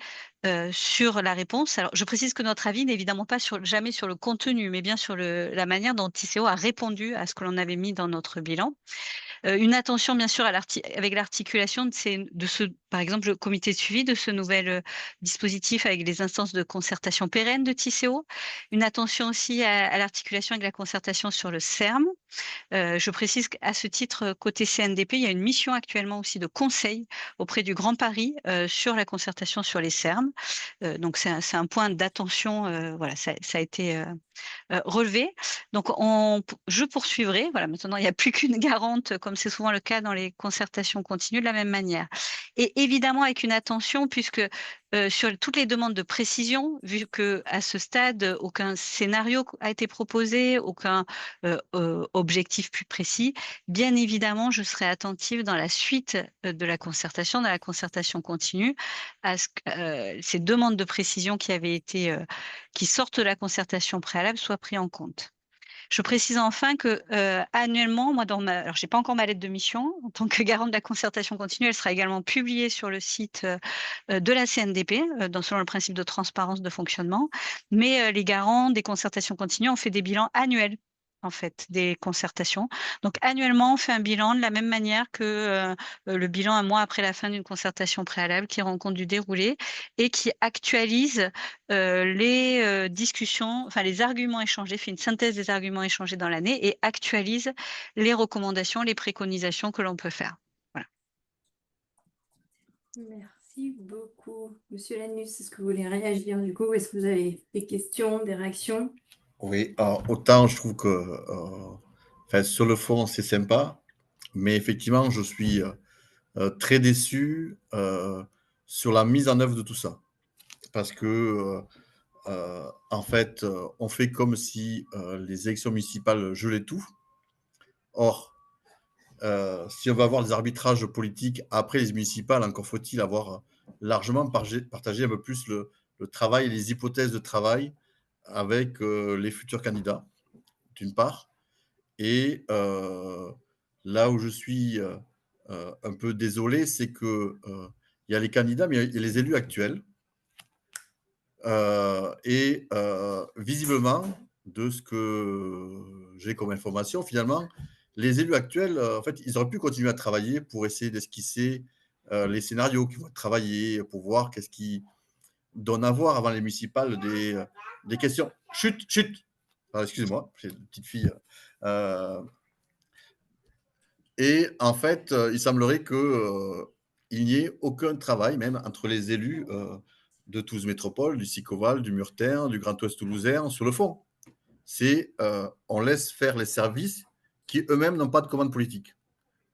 sur la réponse. Alors, je précise que notre avis n'est évidemment pas jamais sur le contenu, mais bien sur la manière dont Tisséo a répondu à ce que l'on avait mis dans notre bilan. Une attention bien sûr avec l'articulation de ce, par exemple, le comité de suivi de ce nouvel dispositif avec les instances de concertation pérennes de Tisséo. Une attention aussi à l'articulation avec la concertation sur le CERM. Je précise qu'à ce titre, côté CNDP, il y a une mission actuellement aussi de conseil auprès du Grand Paris sur la concertation sur les CERM. Donc c'est un point d'attention, voilà, ça a été relevé. Donc je poursuivrai. Voilà, maintenant il n'y a plus qu'une garante, comme c'est souvent le cas dans les concertations continues, de la même manière. Et évidemment avec une attention, puisque sur toutes les demandes de précision, vu que à ce stade aucun scénario a été proposé, aucun objectif plus précis, bien évidemment je serai attentive dans la suite de la concertation, dans la concertation continue, à ce que ces demandes de précision qui sortent de la concertation préalable soient prises en compte. Je précise enfin que annuellement, moi, alors j'ai pas encore ma lettre de mission en tant que garante de la concertation continue, elle sera également publiée sur le site de la CNDP, selon le principe de transparence de fonctionnement. Mais les garants des concertations continues ont fait des bilans annuels, en fait, des concertations. Donc annuellement, on fait un bilan de la même manière que le bilan un mois après la fin d'une concertation préalable qui rend compte du déroulé et qui actualise les discussions, enfin les arguments échangés, fait une synthèse des arguments échangés dans l'année et actualise les recommandations, les préconisations que l'on peut faire. Voilà. Merci beaucoup. Monsieur Lanus, est-ce que vous voulez réagir du coup? Est-ce que vous avez des questions, des réactions? Oui, alors, autant je trouve que sur le fond, c'est sympa, mais effectivement, je suis très déçu sur la mise en œuvre de tout ça. Parce que, en fait, on fait comme si les élections municipales gelaient tout. Or, si on va avoir des arbitrages politiques après les municipales, encore faut-il avoir largement partagé un peu plus le travail et les hypothèses de travail avec les futurs candidats, d'une part. Et là où je suis un peu désolé, c'est que il y a les candidats, mais il y a les élus actuels. Visiblement, de ce que j'ai comme information, finalement, les élus actuels, en fait, ils auraient pu continuer à travailler pour essayer d'esquisser les scénarios qui vont être travaillés, pour voir qu'est-ce qui donne à voir avant les municipales des questions. Chut, chut. Ah, excusez-moi, j'ai une petite fille. Et en fait, il semblerait qu'il n'y ait aucun travail, même entre les élus de Toulouse Métropole, du Sicoval, du Murtin, du Grand Ouest toulousain, sur le fond. C'est on laisse faire les services qui eux-mêmes n'ont pas de commande politique,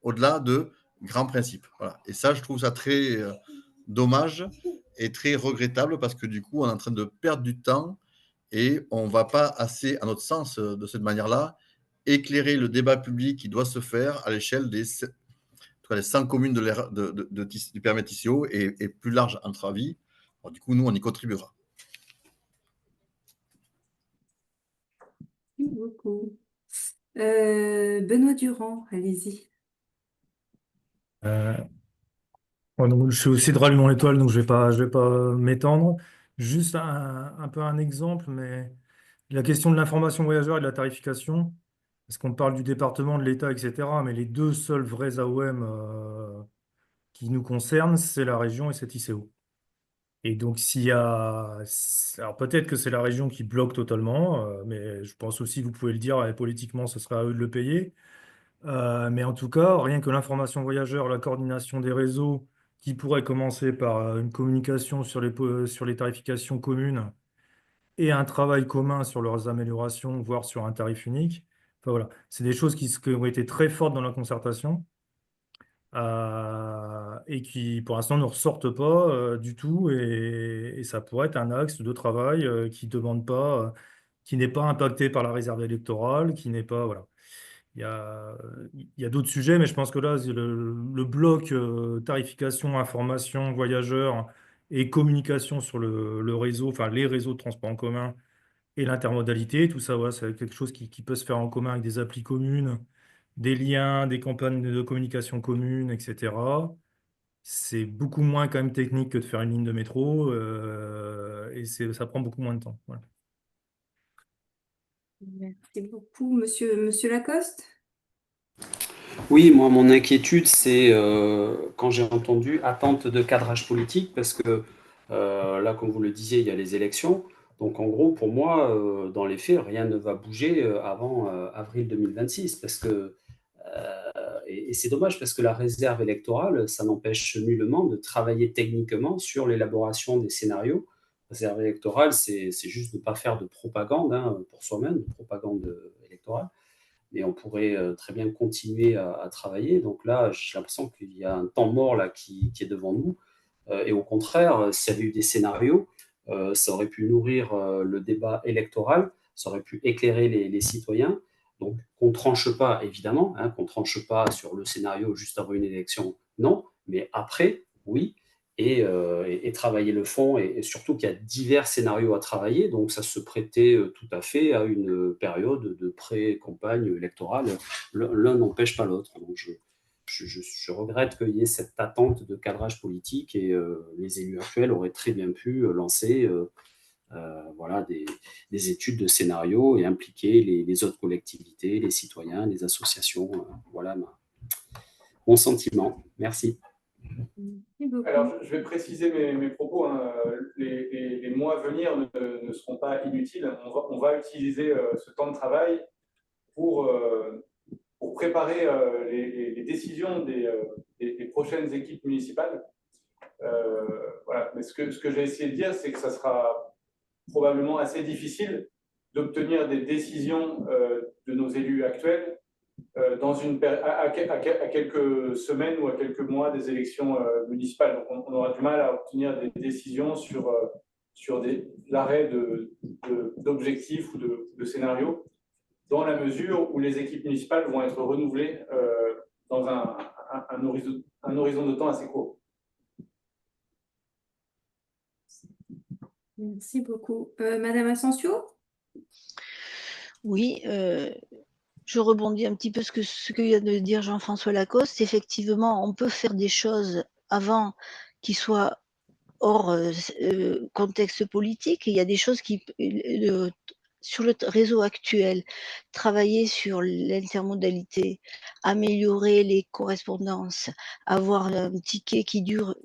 au-delà de grands principes. Voilà. Et ça, je trouve ça très dommage et très regrettable parce que du coup, on est en train de perdre du temps et on ne va pas assez, à notre sens, de cette manière-là, éclairer le débat public qui doit se faire à l'échelle des 100 communes du périmètre ICO et plus large, à notre avis. Alors, du coup, nous, on y contribuera. Merci beaucoup. Benoît Durand, allez-y. Donc, je suis aussi de Rallumont Étoile, donc je vais pas m'étendre. Juste un peu un exemple, mais la question de l'information voyageur et de la tarification, parce qu'on parle du département, de l'État, etc., mais les deux seuls vrais AOM qui nous concernent, c'est la région et cet ICO. Et donc, s'il y a... Alors, peut-être que c'est la région qui bloque totalement, mais je pense aussi que vous pouvez le dire, politiquement, ce serait à eux de le payer. Mais en tout cas, rien que l'information voyageur, la coordination des réseaux, qui pourrait commencer par une communication sur les tarifications communes et un travail commun sur leurs améliorations, voire sur un tarif unique. Enfin, voilà. C'est des choses qui ont été très fortes dans la concertation et qui, pour l'instant, ne ressortent pas du tout. Et ça pourrait être un axe de travail qui n'est pas impacté par la réserve électorale, qui n'est pas... Voilà. Il y a d'autres sujets, mais je pense que là, le bloc tarification, information, voyageurs et communication sur le réseau, enfin les réseaux de transport en commun et l'intermodalité, tout ça, voilà, c'est quelque chose qui peut se faire en commun avec des applis communes, des liens, des campagnes de communication communes, etc. C'est beaucoup moins quand même technique que de faire une ligne de métro et ça prend beaucoup moins de temps. Voilà. Merci beaucoup. Monsieur Lacoste? Oui, moi, mon inquiétude, c'est quand j'ai entendu attente de cadrage politique, parce que là, comme vous le disiez, il y a les élections. Donc, en gros, pour moi, dans les faits, rien ne va bouger avant avril 2026, parce que, et c'est dommage, parce que la réserve électorale, ça n'empêche nullement de travailler techniquement sur l'élaboration des scénarios. La réserve électorale, c'est juste de ne pas faire de propagande pour soi-même, de propagande électorale. Mais on pourrait très bien continuer à travailler. Donc là, j'ai l'impression qu'il y a un temps mort là, qui est devant nous. Et au contraire, s'il y avait eu des scénarios, ça aurait pu nourrir le débat électoral, ça aurait pu éclairer les citoyens. Donc, qu'on ne tranche pas, évidemment, qu'on ne tranche pas sur le scénario juste avant une élection, non, mais après, oui, et travailler le fond, et surtout qu'il y a divers scénarios à travailler, donc ça se prêtait tout à fait à une période de pré-campagne électorale. L'un n'empêche pas l'autre. Donc je regrette qu'il y ait cette attente de cadrage politique, et les élus actuels auraient très bien pu lancer voilà, des études de scénarios et impliquer les autres collectivités, les citoyens, les associations. Voilà mon sentiment. Merci. Alors, je vais préciser mes propos. Les mois à venir ne seront pas inutiles. On va utiliser ce temps de travail pour préparer les décisions des prochaines équipes municipales. Voilà. Mais ce que j'ai essayé de dire, c'est que ça sera probablement assez difficile d'obtenir des décisions de nos élus actuels à quelques semaines ou à quelques mois des élections municipales. Donc, on aura du mal à obtenir des décisions sur l'arrêt d'objectifs ou de scénarios, dans la mesure où les équipes municipales vont être renouvelées dans dans un horizon de temps assez court. Merci beaucoup. Madame Asensio? Oui, je rebondis un petit peu sur ce que vient de dire Jean-François Lacoste. Effectivement, on peut faire des choses avant qui soient hors contexte politique. Il y a des choses qui, sur le réseau actuel, travailler sur l'intermodalité, améliorer les correspondances, avoir un ticket qui dure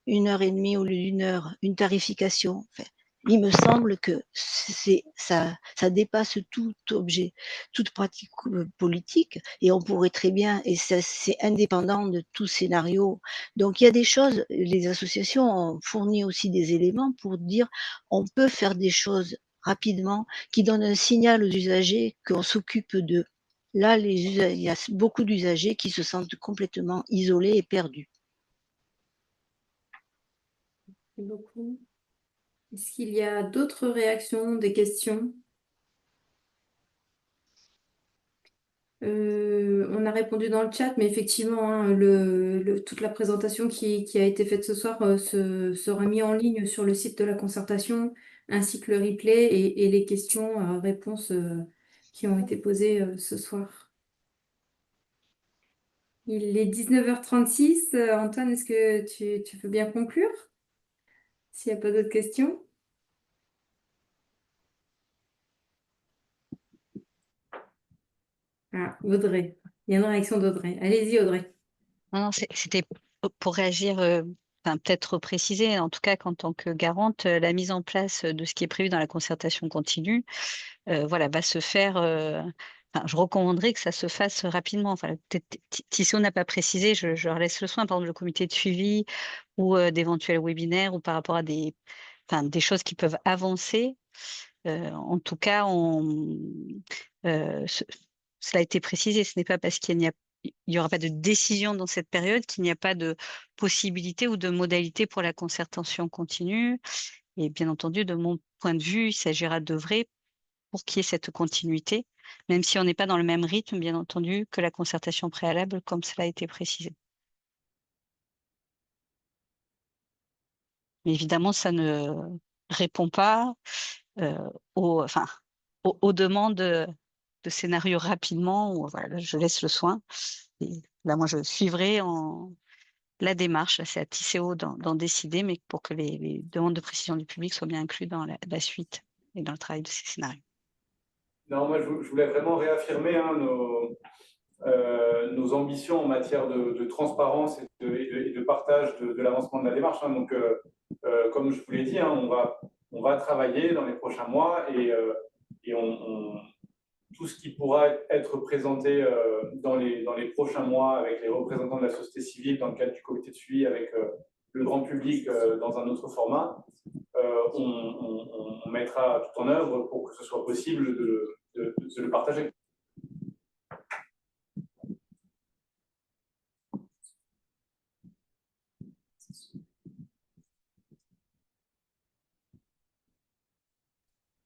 1h30 au lieu d'1 heure, une tarification. Enfin, il me semble que ça dépasse tout objet, toute pratique politique, et on pourrait très bien, et c'est indépendant de tout scénario. Donc il y a des choses, les associations ont fourni aussi des éléments pour dire on peut faire des choses rapidement qui donnent un signal aux usagers qu'on s'occupe d'eux. Là, il y a beaucoup d'usagers qui se sentent complètement isolés et perdus. Merci beaucoup. Est-ce qu'il y a d'autres réactions, des questions? On a répondu dans le chat, mais effectivement, hein, toute la présentation qui a été faite ce soir sera mise en ligne sur le site de la concertation, ainsi que le replay et les questions, réponses qui ont été posées ce soir. Il est 19h36. Antoine, est-ce que tu veux bien conclure? S'il n'y a pas d'autres questions? Ah, Audrey. Il y a une réaction d'Audrey. Allez-y, Audrey. Non, c'était pour réagir, enfin, peut-être préciser, en tout cas qu'en tant que garante, la mise en place de ce qui est prévu dans la concertation continue, voilà, va se faire. Enfin, je recommanderais que ça se fasse rapidement. Enfin, peut-être Tissot n'a pas précisé, je leur laisse le soin, par exemple, le comité de suivi ou d'éventuels webinaires ou par rapport à des choses qui peuvent avancer. En tout cas, cela a été précisé. Ce n'est pas parce qu'il n'y aura pas de décision dans cette période qu'il n'y a pas de possibilité ou de modalité pour la concertation continue. Et bien entendu, de mon point de vue, il s'agira d'œuvrer pour qu'il y ait cette continuité, même si on n'est pas dans le même rythme, bien entendu, que la concertation préalable, comme cela a été précisé. Mais évidemment, ça ne répond pas aux demandes de scénarios rapidement. Voilà, je laisse le soin. Et là, moi, je suivrai la démarche. C'est à Tissot d'en décider, mais pour que les demandes de précision du public soient bien incluses dans la suite et dans le travail de ces scénarios. Non, moi, je voulais vraiment réaffirmer nos ambitions en matière de transparence et de partage de l'avancement de la démarche. Hein. Donc, comme je vous l'ai dit, hein, on va travailler dans les prochains mois et tout ce qui pourra être présenté dans les prochains mois avec les représentants de la société civile dans le cadre du comité de suivi, avec le grand public dans un autre format, on mettra tout en œuvre pour que ce soit possible de le partager.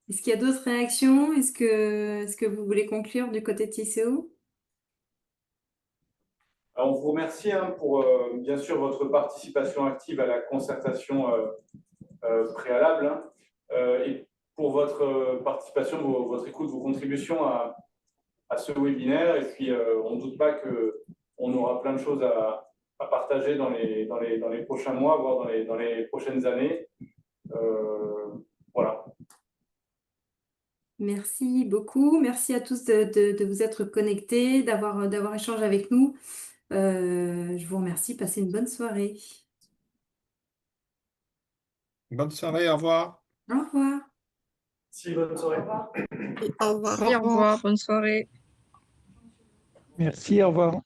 Est-ce qu'il y a d'autres réactions? Est-ce que vous voulez conclure du côté de TCO? Alors, on vous remercie hein, pour bien sûr votre participation active à la concertation préalable hein, et pour votre participation, votre écoute, vos contributions à ce webinaire. Et puis, on ne doute pas qu'on aura plein de choses à partager dans les prochains mois, voire dans les prochaines années. Voilà. Merci beaucoup. Merci à tous de vous être connectés, d'avoir échangé avec nous. Je vous remercie. Passez une bonne soirée. Bonne soirée, au revoir. Au revoir. Si, bonne soirée. Au revoir. Au revoir, bonne soirée. Merci, au revoir.